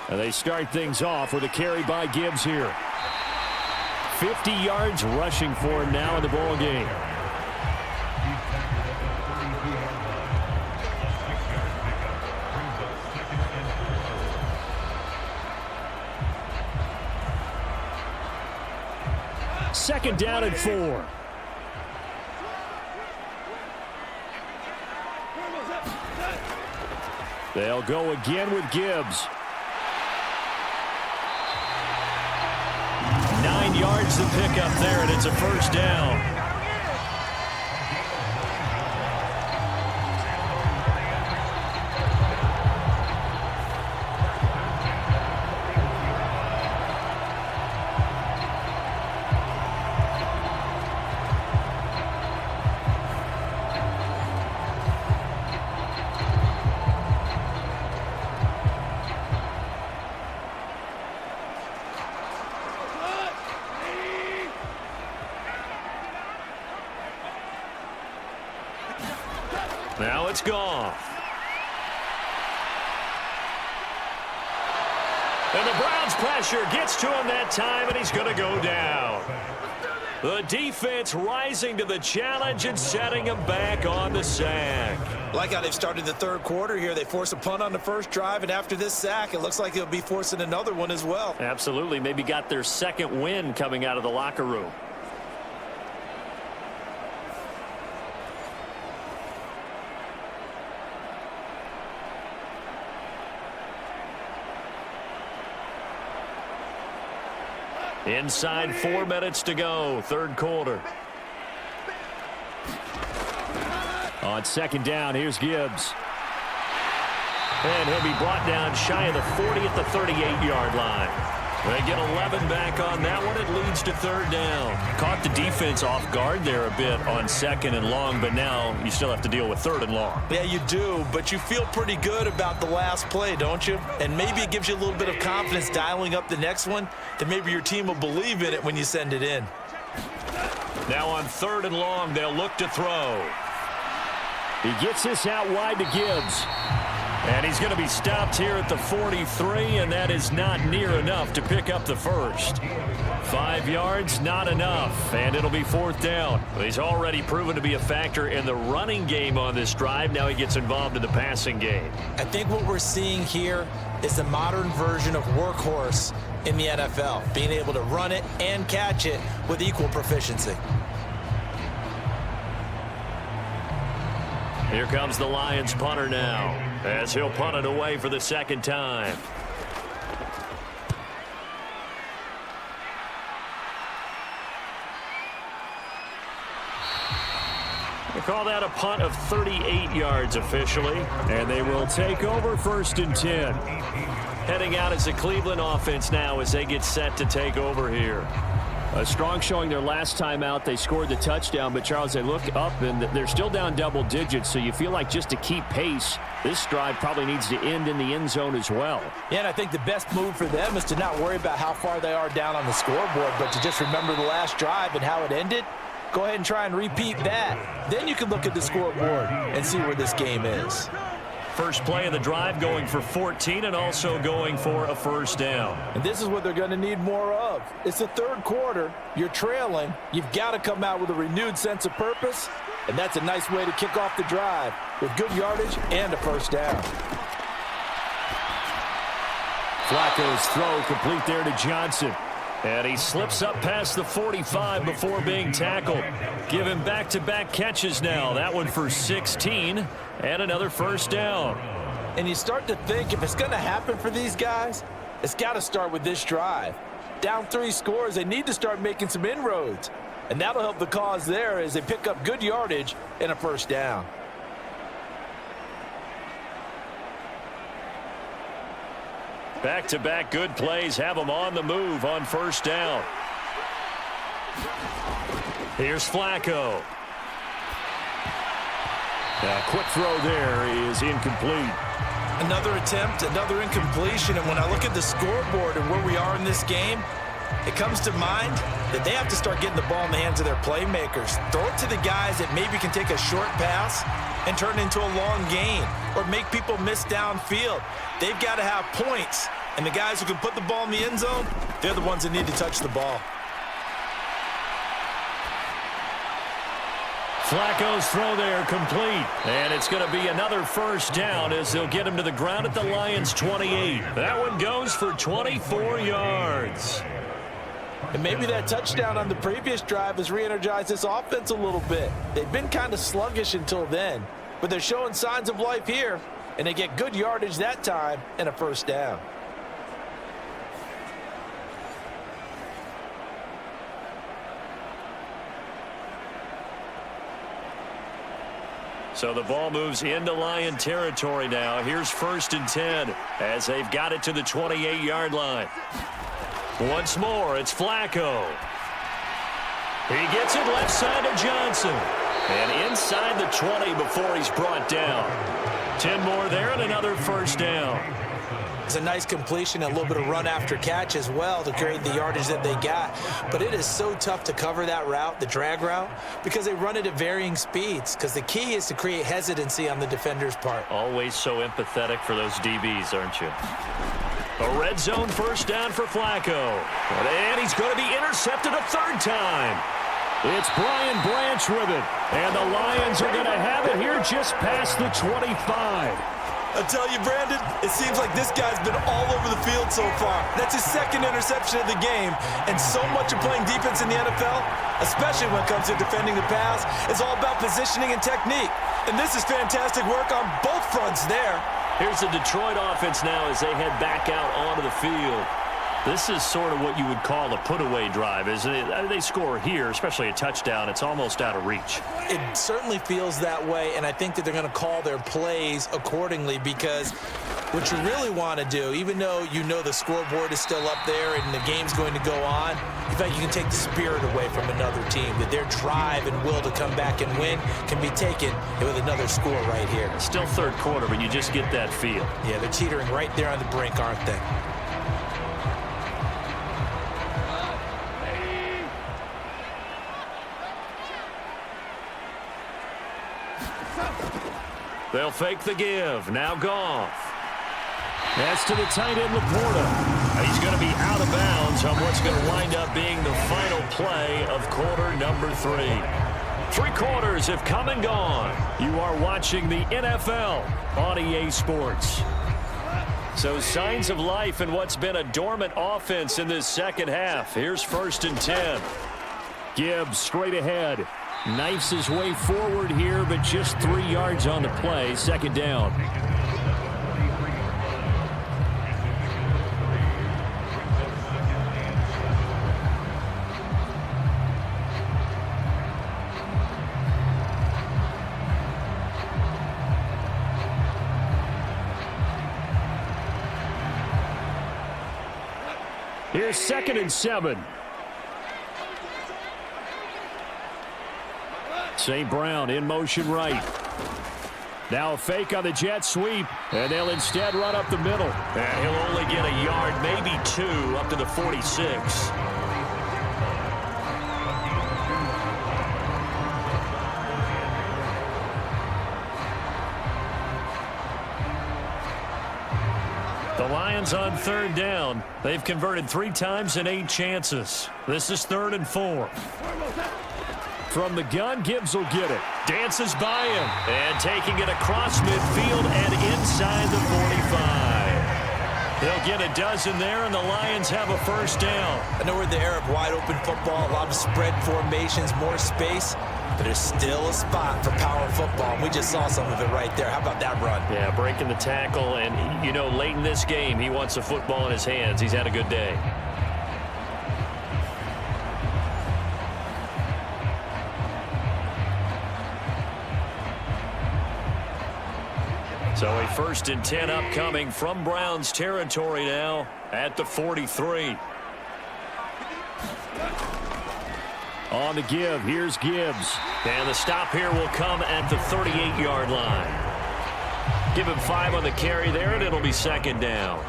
And they start things off with a carry by Gibbs here. 50 yards rushing for him now in the ball game. Second down and 4. They'll go again with Gibbs. 9 yards to pick up there, and it's a first down. Now it's Goff. And the Browns pressure gets to him that time, and he's going to go down. The defense rising to the challenge and setting him back on the sack. Like how they've started the third quarter here. They force a punt on the first drive, and after this sack, it looks like they'll be forcing another one as well. Absolutely. Maybe got their second win coming out of the locker room. Inside 4 minutes to go, third quarter. On second down, here's Gibbs. And he'll be brought down shy of the 40 at the 38-yard line. They get 11 back on that one. It leads to third down. Caught the defense off guard there a bit on second and long, but now you still have to deal with third and long. Yeah, you do, but you feel pretty good about the last play, don't you? And maybe it gives you a little bit of confidence dialing up the next one, that maybe your team will believe in it when you send it in. Now on third and long, they'll look to throw. He gets this out wide to Gibbs. And he's going to be stopped here at the 43, and that is not near enough to pick up the first. 5 yards, not enough, and it'll be 4th down. He's already proven to be a factor in the running game on this drive. Now he gets involved in the passing game. I think what we're seeing here is the modern version of workhorse in the NFL, being able to run it and catch it with equal proficiency. Here comes the Lions punter now, as he'll punt it away for the 2nd time. They call that a punt of 38 yards officially, and they will take over 1st and 10. Heading out as the Cleveland offense now as they get set to take over here. A strong showing their last time out. They scored the touchdown, but Charles, they look up and they're still down double digits, so you feel like just to keep pace, this drive probably needs to end in the end zone as well. Yeah, and I think the best move for them is to not worry about how far they are down on the scoreboard, but to just remember the last drive and how it ended. Go ahead and try and repeat that. Then you can look at the scoreboard and see where this game is. First play of the drive going for 14 and also going for a 1st down. And this is what they're going to need more of. It's the 3rd quarter. You're trailing. You've got to come out with a renewed sense of purpose, and that's a nice way to kick off the drive with good yardage and a 1st down. Flacco's throw complete there to Johnson. And he slips up past the 45 before being tackled. Give him back-to-back catches now. That one for 16 and another 1st down. And you start to think if it's going to happen for these guys, it's got to start with this drive. Down 3 scores, they need to start making some inroads. And that'll help the cause there as they pick up good yardage and a 1st down. Back-to-back good plays have them on the move on 1st down. Here's Flacco. A quick throw there is incomplete. Another attempt, another incompletion, and when I look at the scoreboard and where we are in this game, it comes to mind that they have to start getting the ball in the hands of their playmakers. Throw it to the guys that maybe can take a short pass and turn it into a long gain or make people miss downfield. They've got to have points, and the guys who can put the ball in the end zone, they're the ones that need to touch the ball. Flacco's throw there complete. And it's going to be another 1st down as they'll get him to the ground at the Lions' 28. That one goes for 24 yards. And maybe that touchdown on the previous drive has re-energized this offense a little bit. They've been kind of sluggish until then, but they're showing signs of life here, and they get good yardage that time and a 1st down. So the ball moves into Lion territory now. Here's 1st and 10 as they've got it to the 28-yard line. Once more, it's Flacco. He gets it left side to Johnson. And inside the 20 before he's brought down. 10 more there and another 1st down. It's a nice completion, a little bit of run after catch as well to create the yardage that they got. But it is so tough to cover that route, the drag route, because they run it at varying speeds. Because the key is to create hesitancy on the defender's part. Always so empathetic for those DBs, aren't you? A red zone 1st down for Flacco. And he's going to be intercepted a 3rd time. It's Brian Branch with it. And the Lions are going to have it here just past the 25. I tell you, Brandon, it seems like this guy's been all over the field so far. That's his 2nd interception of the game. And so much of playing defense in the NFL, especially when it comes to defending the pass, is all about positioning and technique. And this is fantastic work on both fronts there. Here's the Detroit offense now as they head back out onto the field. This is sort of what you would call a put-away drive, isn't it? They score here, especially a touchdown. It's almost out of reach. It certainly feels that way, and I think that they're going to call their plays accordingly because what you really want to do, even though you know the scoreboard is still up there and the game's going to go on, you think you can take the spirit away from another team, that their drive and will to come back and win can be taken with another score right here. Still 3rd quarter, but you just get that feel. Yeah, they're teetering right there on the brink, aren't they? They'll fake the give. Now Goff. That's to the tight end, Laporta. He's going to be out of bounds on what's going to wind up being the final play of quarter number 3. 3 quarters have come and gone. You are watching the NFL on EA Sports. So signs of life in what's been a dormant offense in this second half. Here's 1st and 10. Gibbs straight ahead. Knifes his way forward here, but just 3 yards on the play. 2nd down. Here's 2nd and 7. St. Brown in motion right. Now a fake on the jet sweep, and they'll instead run up the middle. And he'll only get a yard, maybe 2, up to the 46. The Lions on 3rd down. They've converted 3 times in 8 chances. This is 3rd and 4. From the gun, Gibbs will get it. Dances by him. And taking it across midfield and inside the 45. They'll get a dozen there, and the Lions have a 1st down. I know we're in the era of wide-open football, a lot of spread formations, more space, but there's still a spot for power football, and we just saw some of it right there. How about that run? Yeah, breaking the tackle, and, you know, late in this game, he wants the football in his hands. He's had a good day. So a 1st and 10 upcoming from Browns territory now at the 43. On the give, here's Gibbs. And the stop here will come at the 38-yard line. Give him 5 on the carry there, and it'll be 2nd down.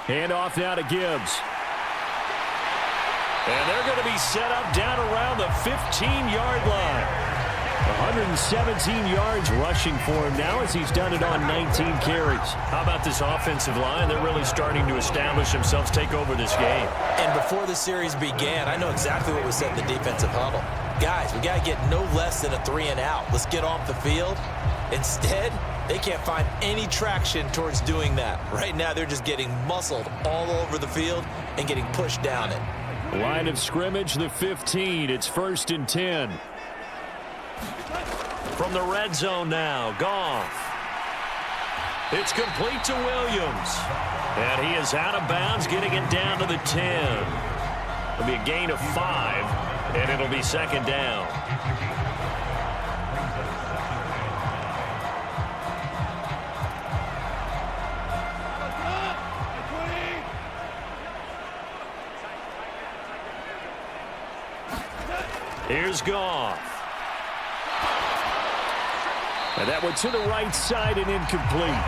Hand off now to Gibbs. And they're going to be set up down around the 15-yard line. 117 yards rushing for him now as he's done it on 19 carries. How about this offensive line? They're really starting to establish themselves, take over this game. And before the series began, I know exactly what was said in the defensive huddle. Guys, we got to get no less than a 3 and out. Let's get off the field. Instead, they can't find any traction towards doing that. Right now, they're just getting muscled all over the field and getting pushed down it. Line of scrimmage, the 15. It's 1st and 10. From the red zone now, Goff. It's complete to Williams. And he is out of bounds, getting it down to the 10. It'll be a gain of 5, and it'll be 2nd down. Here's Goff. And that one to the right side and incomplete.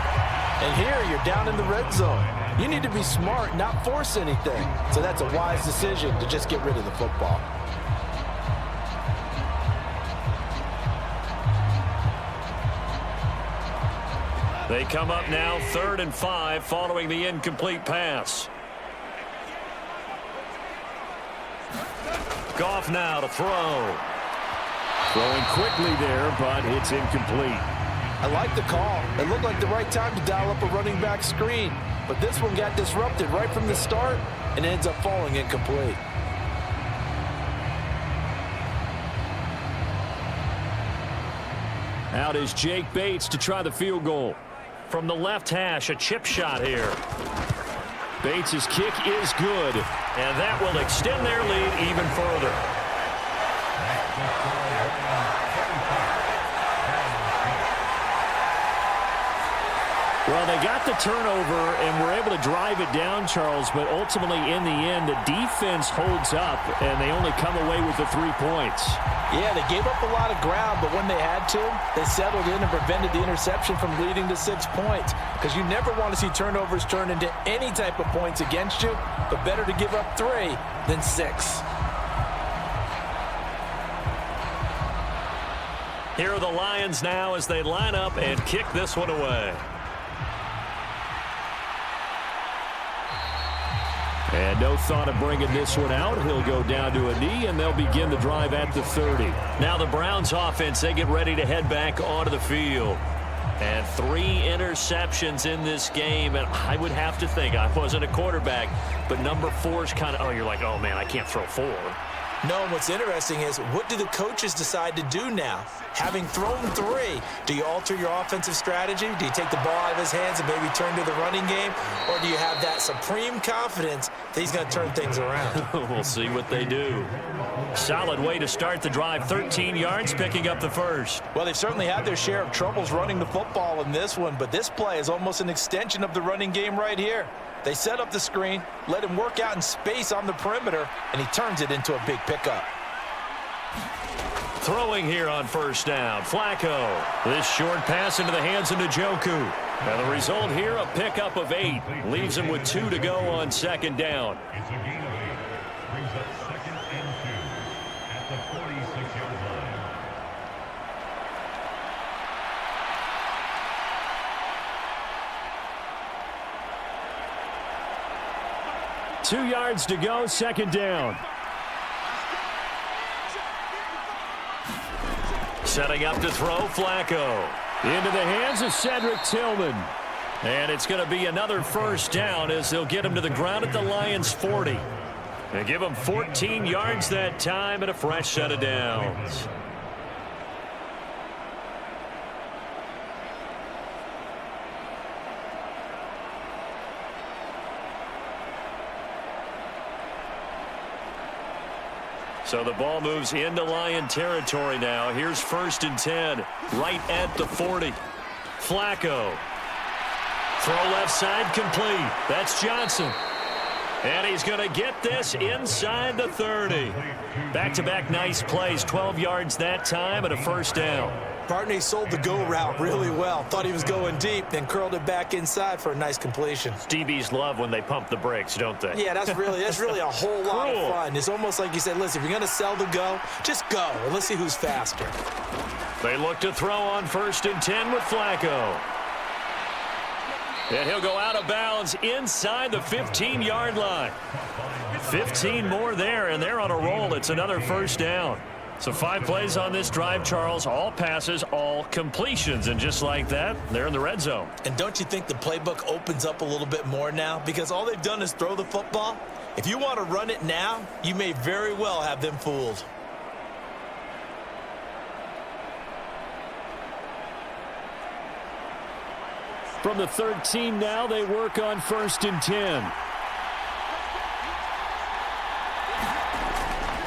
And here you're down in the red zone. You need to be smart, not force anything. So that's a wise decision to just get rid of the football. They come up now 3rd and 5 following the incomplete pass. Goff now to throw. Throwing quickly there, but it's incomplete. I like the call. It looked like the right time to dial up a running back screen. But this one got disrupted right from the start and ends up falling incomplete. Out is Jake Bates to try the field goal. From the left hash, a chip shot here. Bates' kick is good, and that will extend their lead even further. Well, they got the turnover and were able to drive it down, Charles, but ultimately in the end, the defense holds up, and they only come away with the 3 points. Yeah, they gave up a lot of ground, but when they had to, they settled in and prevented the interception from leading to 6 points. Because you never want to see turnovers turn into any type of points against you, but better to give up 3 than 6. Here are the Lions now as they line up and kick this one away. And no thought of bringing this one out. He'll go down to a knee, and they'll begin the drive at the 30. Now the Browns offense, they get ready to head back onto the field. And 3 interceptions in this game. And I would have to think, I wasn't a quarterback, but number 4 is kind of, you're like, oh, man, I can't throw 4. No, and what's interesting is, what do the coaches decide to do now? Having thrown 3, do you alter your offensive strategy? Do you take the ball out of his hands and maybe turn to the running game? Or do you have that supreme confidence that he's going to turn things around? We'll see what they do. Solid way to start the drive. 13 yards, picking up the first. Well, they've certainly had their share of troubles running the football in this one, but this play is almost an extension of the running game right here. They set up the screen, let him work out in space on the perimeter, and he turns it into a big pickup. Throwing here on first down, Flacco. This short pass into the hands of Njoku. Now the result here, a pickup of 8. Leaves him with 2 to go on second down. It's a gain of 8. Brings up 2nd and 2 at the 46-yard line. Two yards to go, second down. Setting up to throw, Flacco. Into the hands of Cedric Tillman. And it's going to be another first down as they'll get him to the ground at the Lions' 40. They give him 14 yards that time and a fresh set of downs. So the ball moves into Lion territory now. Here's 1st and 10, right at the 40. Flacco. Throw left side complete. That's Johnson. And he's going to get this inside the 30. Back-to-back nice plays. 12 yards that time and a first down. Partner, he sold the go route really well. Thought he was going deep, then curled it back inside for a nice completion. DBs love when they pump the brakes, don't they? Yeah, that's really a whole lot of fun. It's almost like you said, listen, if you're going to sell the go, just go, and let's see who's faster. They look to throw on 1st and 10 with Flacco. And he'll go out of bounds inside the 15-yard line. 15 more there, and they're on a roll. It's another first down. So 5 plays on this drive, Charles. All passes, all completions. And just like that, they're in the red zone. And don't you think the playbook opens up a little bit more now? Because all they've done is throw the football. If you want to run it now, you may very well have them fooled. From the 13 now, they work on 1st and 10.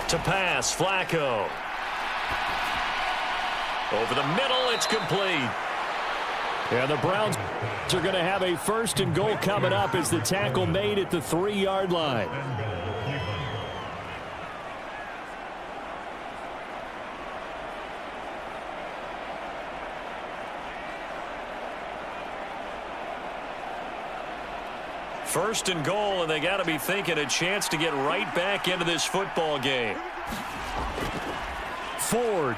To pass, Flacco. Over the middle, it's complete. And the Browns are going to have a 1st and goal coming up as the tackle made at the 3-yard line. First and goal, and they got to be thinking a chance to get right back into this football game. Ford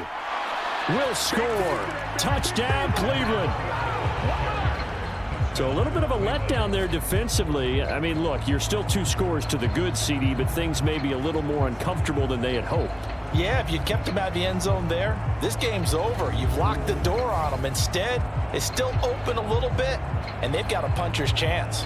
will score. Touchdown, Cleveland. So a little bit of a letdown there defensively. I mean, look, you're still 2 scores to the good, CD, but things may be a little more uncomfortable than they had hoped. Yeah, if you kept them out of the end zone there, this game's over. You've locked the door on them. Instead, it's still open a little bit, and they've got a puncher's chance.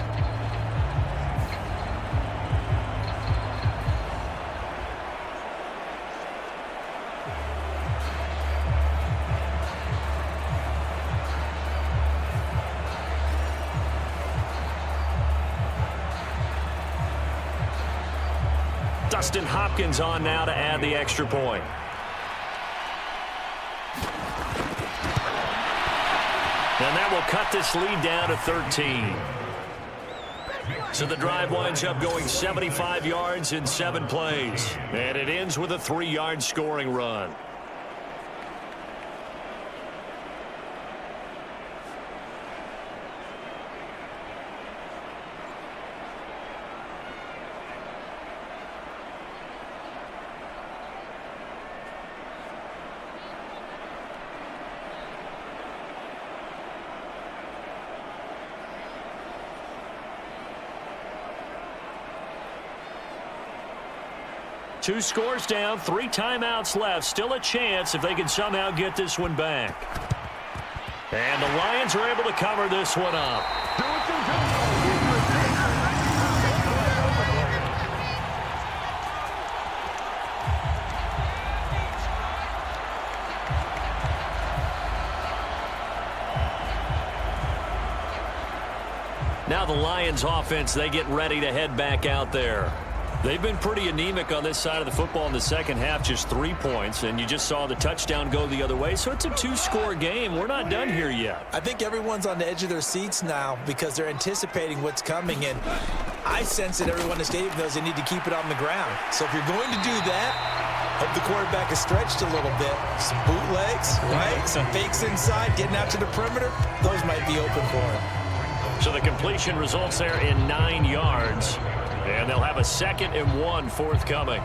Dustin Hopkins on now to add the extra point. And that will cut this lead down to 13. So the drive winds up going 75 yards in 7 plays. And it ends with a 3-yard scoring run. Two scores down, 3 timeouts left. Still a chance if they can somehow get this one back. And the Lions are able to cover this one up. Now the Lions offense, they get ready to head back out there. They've been pretty anemic on this side of the football in the second half, just 3 points, and you just saw the touchdown go the other way, so it's a 2-score game. We're not done here yet. I think everyone's on the edge of their seats now because they're anticipating what's coming, and I sense that everyone in the stadium knows they need to keep it on the ground. So if you're going to do that, hope the quarterback is stretched a little bit. Some bootlegs, right? Some fakes inside, getting out to the perimeter. Those might be open for him. So the completion results there in 9 yards. And they'll have a 2nd and 1 forthcoming.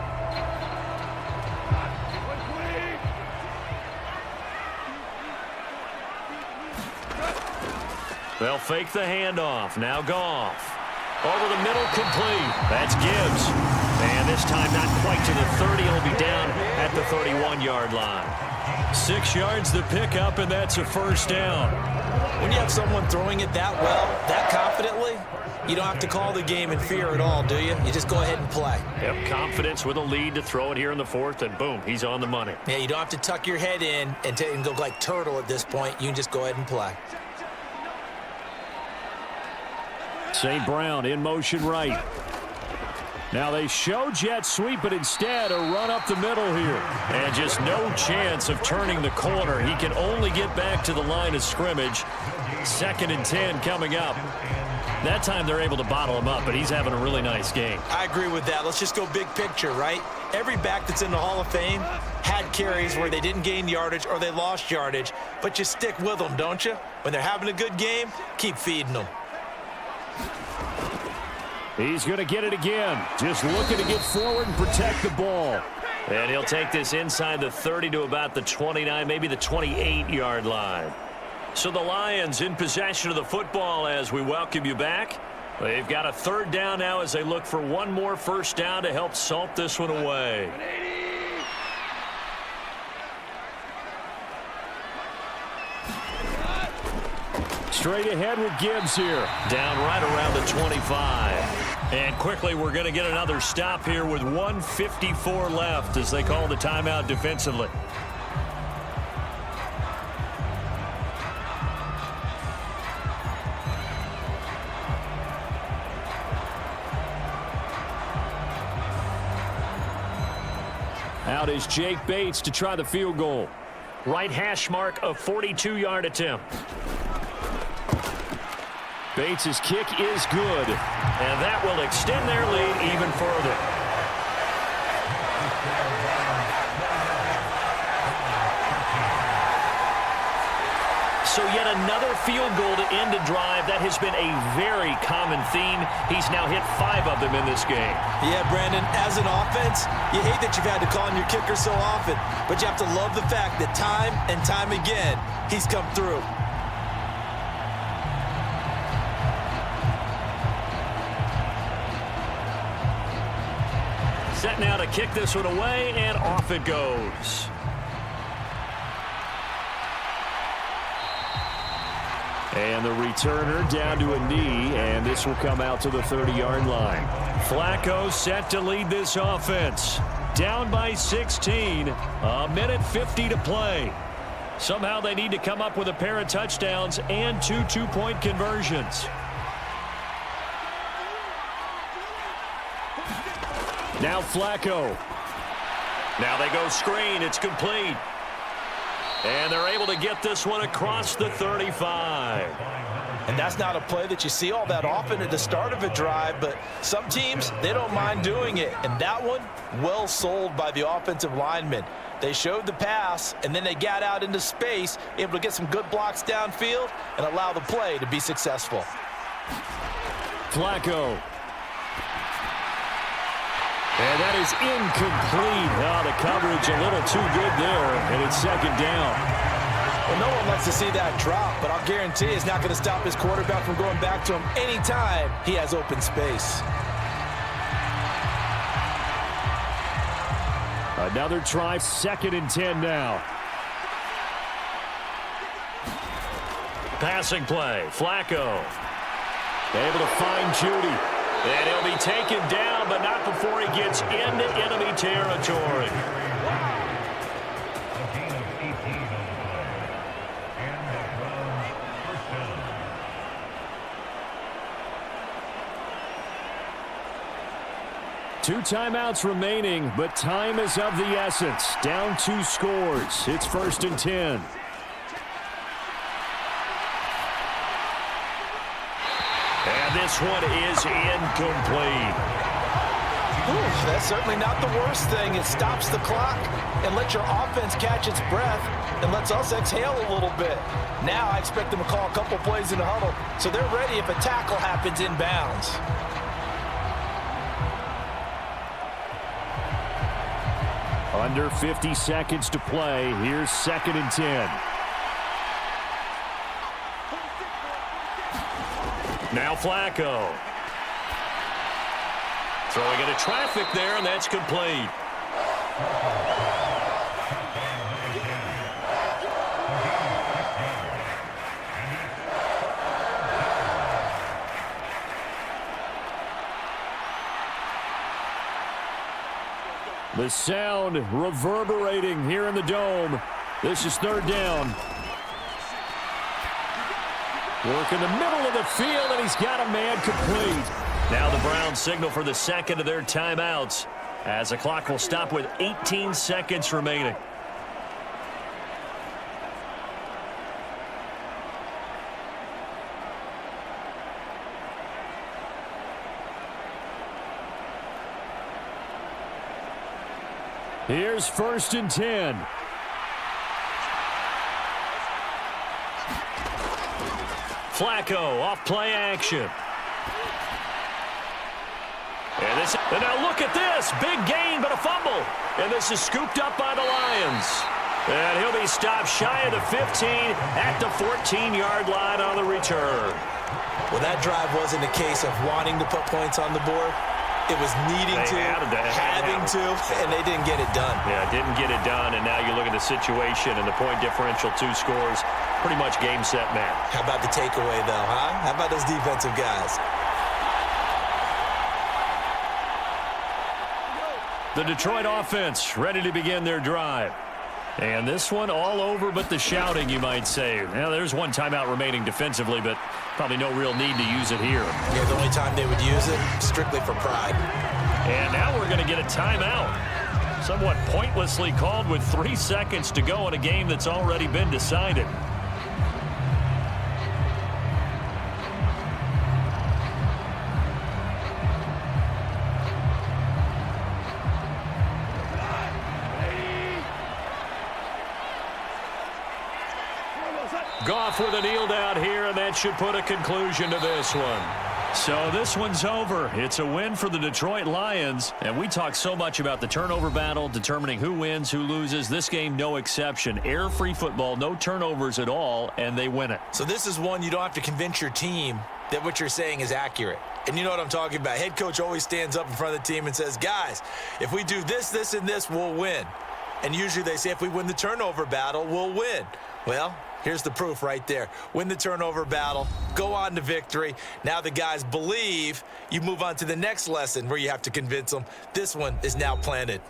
They'll fake the handoff. Now Goff. Over the middle, complete. That's Gibbs. And this time not quite to the 30. It'll be down at the 31-yard line. 6 yards to pick up, and that's a first down. When you have someone throwing it that well, that confidently, you don't have to call the game in fear at all, do you? You just go ahead and play. Yep, confidence with a lead to throw it here in the 4th, and boom, he's on the money. Yeah, you don't have to tuck your head in and go like turtle at this point. You can just go ahead and play. St. Brown in motion right. Now they show jet sweep, but instead a run up the middle here. And just no chance of turning the corner. He can only get back to the line of scrimmage. 2nd and 10 coming up. That time they're able to bottle him up, but he's having a really nice game. I agree with that. Let's just go big picture, right? Every back that's in the Hall of Fame had carries where they didn't gain yardage or they lost yardage, but you stick with them, don't you? When they're having a good game, keep feeding them. He's going to get it again. Just looking to get forward and protect the ball. And he'll take this inside the 30 to about the 29, maybe the 28-yard line. So the Lions in possession of the football as we welcome you back. They've got a 3rd down now as they look for one more first down to help salt this one away. Straight ahead with Gibbs here. Down right around the 25. And quickly we're going to get another stop here with 1:54 left as they call the timeout defensively. Out is Jake Bates to try the field goal. Right hash mark, a 42-yard attempt. Bates' kick is good. And that will extend their lead even further. So yet another field goal to end a drive. That has been a very common theme. He's now hit 5 of them in this game. Yeah, Brandon, as an offense, you hate that you've had to call on your kicker so often, but you have to love the fact that time and time again, he's come through. Set now to kick this one away, and off it goes. And the returner down to a knee, and this will come out to the 30-yard line. Flacco set to lead this offense. Down by 16, a minute 50 to play. Somehow they need to come up with a pair of touchdowns and 2 two-point conversions. Now Flacco. Now they go screen. It's complete. And they're able to get this one across the 35. And that's not a play that you see all that often at the start of a drive, but some teams, they don't mind doing it. And that one, well sold by the offensive lineman. They showed the pass, and then they got out into space, able to get some good blocks downfield and allow the play to be successful. Flacco. And that is incomplete. Oh, the coverage a little too good there, and it's second down. Well, no one likes to see that drop, but I'll guarantee it's not going to stop his quarterback from going back to him anytime he has open space. Another try, 2nd and 10 now. Passing play, Flacco. Able to find Judy. And he'll be taken down, but not before he gets into enemy territory. A gain of 18 on the play. And the Browns first down. Two timeouts remaining, but time is of the essence. Down 2 scores. It's 1st and 10. And this one is incomplete. Ooh, that's certainly not the worst thing. It stops the clock and lets your offense catch its breath and lets us exhale a little bit. Now I expect them to call a couple plays in the huddle so they're ready if a tackle happens inbounds. Under 50 seconds to play. Here's 2nd and 10. Now Flacco. Throwing into traffic there, and that's complete. The sound reverberating here in the dome. This is 3rd down. Work in the middle of the field, and he's got a man complete. Now the Browns signal for the second of their timeouts as the clock will stop with 18 seconds remaining. Here's 1st and 10. Flacco off play action. And now look at this. Big gain, but a fumble. And this is scooped up by the Lions. And he'll be stopped shy of the 15 at the 14-yard line on the return. Well, that drive wasn't a case of wanting to put points on the board. It was needing to, having to, and they didn't get it done. Yeah, didn't get it done, and now you look at the situation and the point differential, 2 scores, pretty much game, set, match. How about the takeaway, though, huh? How about those defensive guys? The Detroit offense ready to begin their drive. And this one all over but the shouting, you might say. Now, there's one timeout remaining defensively, but probably no real need to use it here. Yeah, the only time they would use it, strictly for pride. And now we're going to get a timeout. Somewhat pointlessly called with 3 seconds to go in a game that's already been decided. Goff with a kneel down here, and that should put a conclusion to this one. So this one's over. It's a win for the Detroit Lions. And we talk so much about the turnover battle, determining who wins, who loses. This game, no exception. Error-free football, no turnovers at all, and they win it. So this is one you don't have to convince your team that what you're saying is accurate. And you know what I'm talking about. Head coach always stands up in front of the team and says, guys, if we do this, this, and this, we'll win. And usually they say if we win the turnover battle, we'll win. Well, here's the proof right there. Win the turnover battle, go on to victory. Now the guys believe. You move on to the next lesson where you have to convince them. This one is now planted.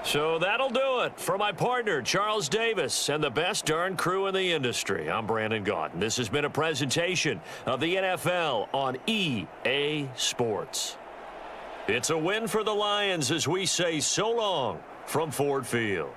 So that'll do it. For my partner, Charles Davis, and the best darn crew in the industry, I'm Brandon Gaudin. This has been a presentation of the NFL on EA Sports. It's a win for the Lions as we say so long from Ford Field.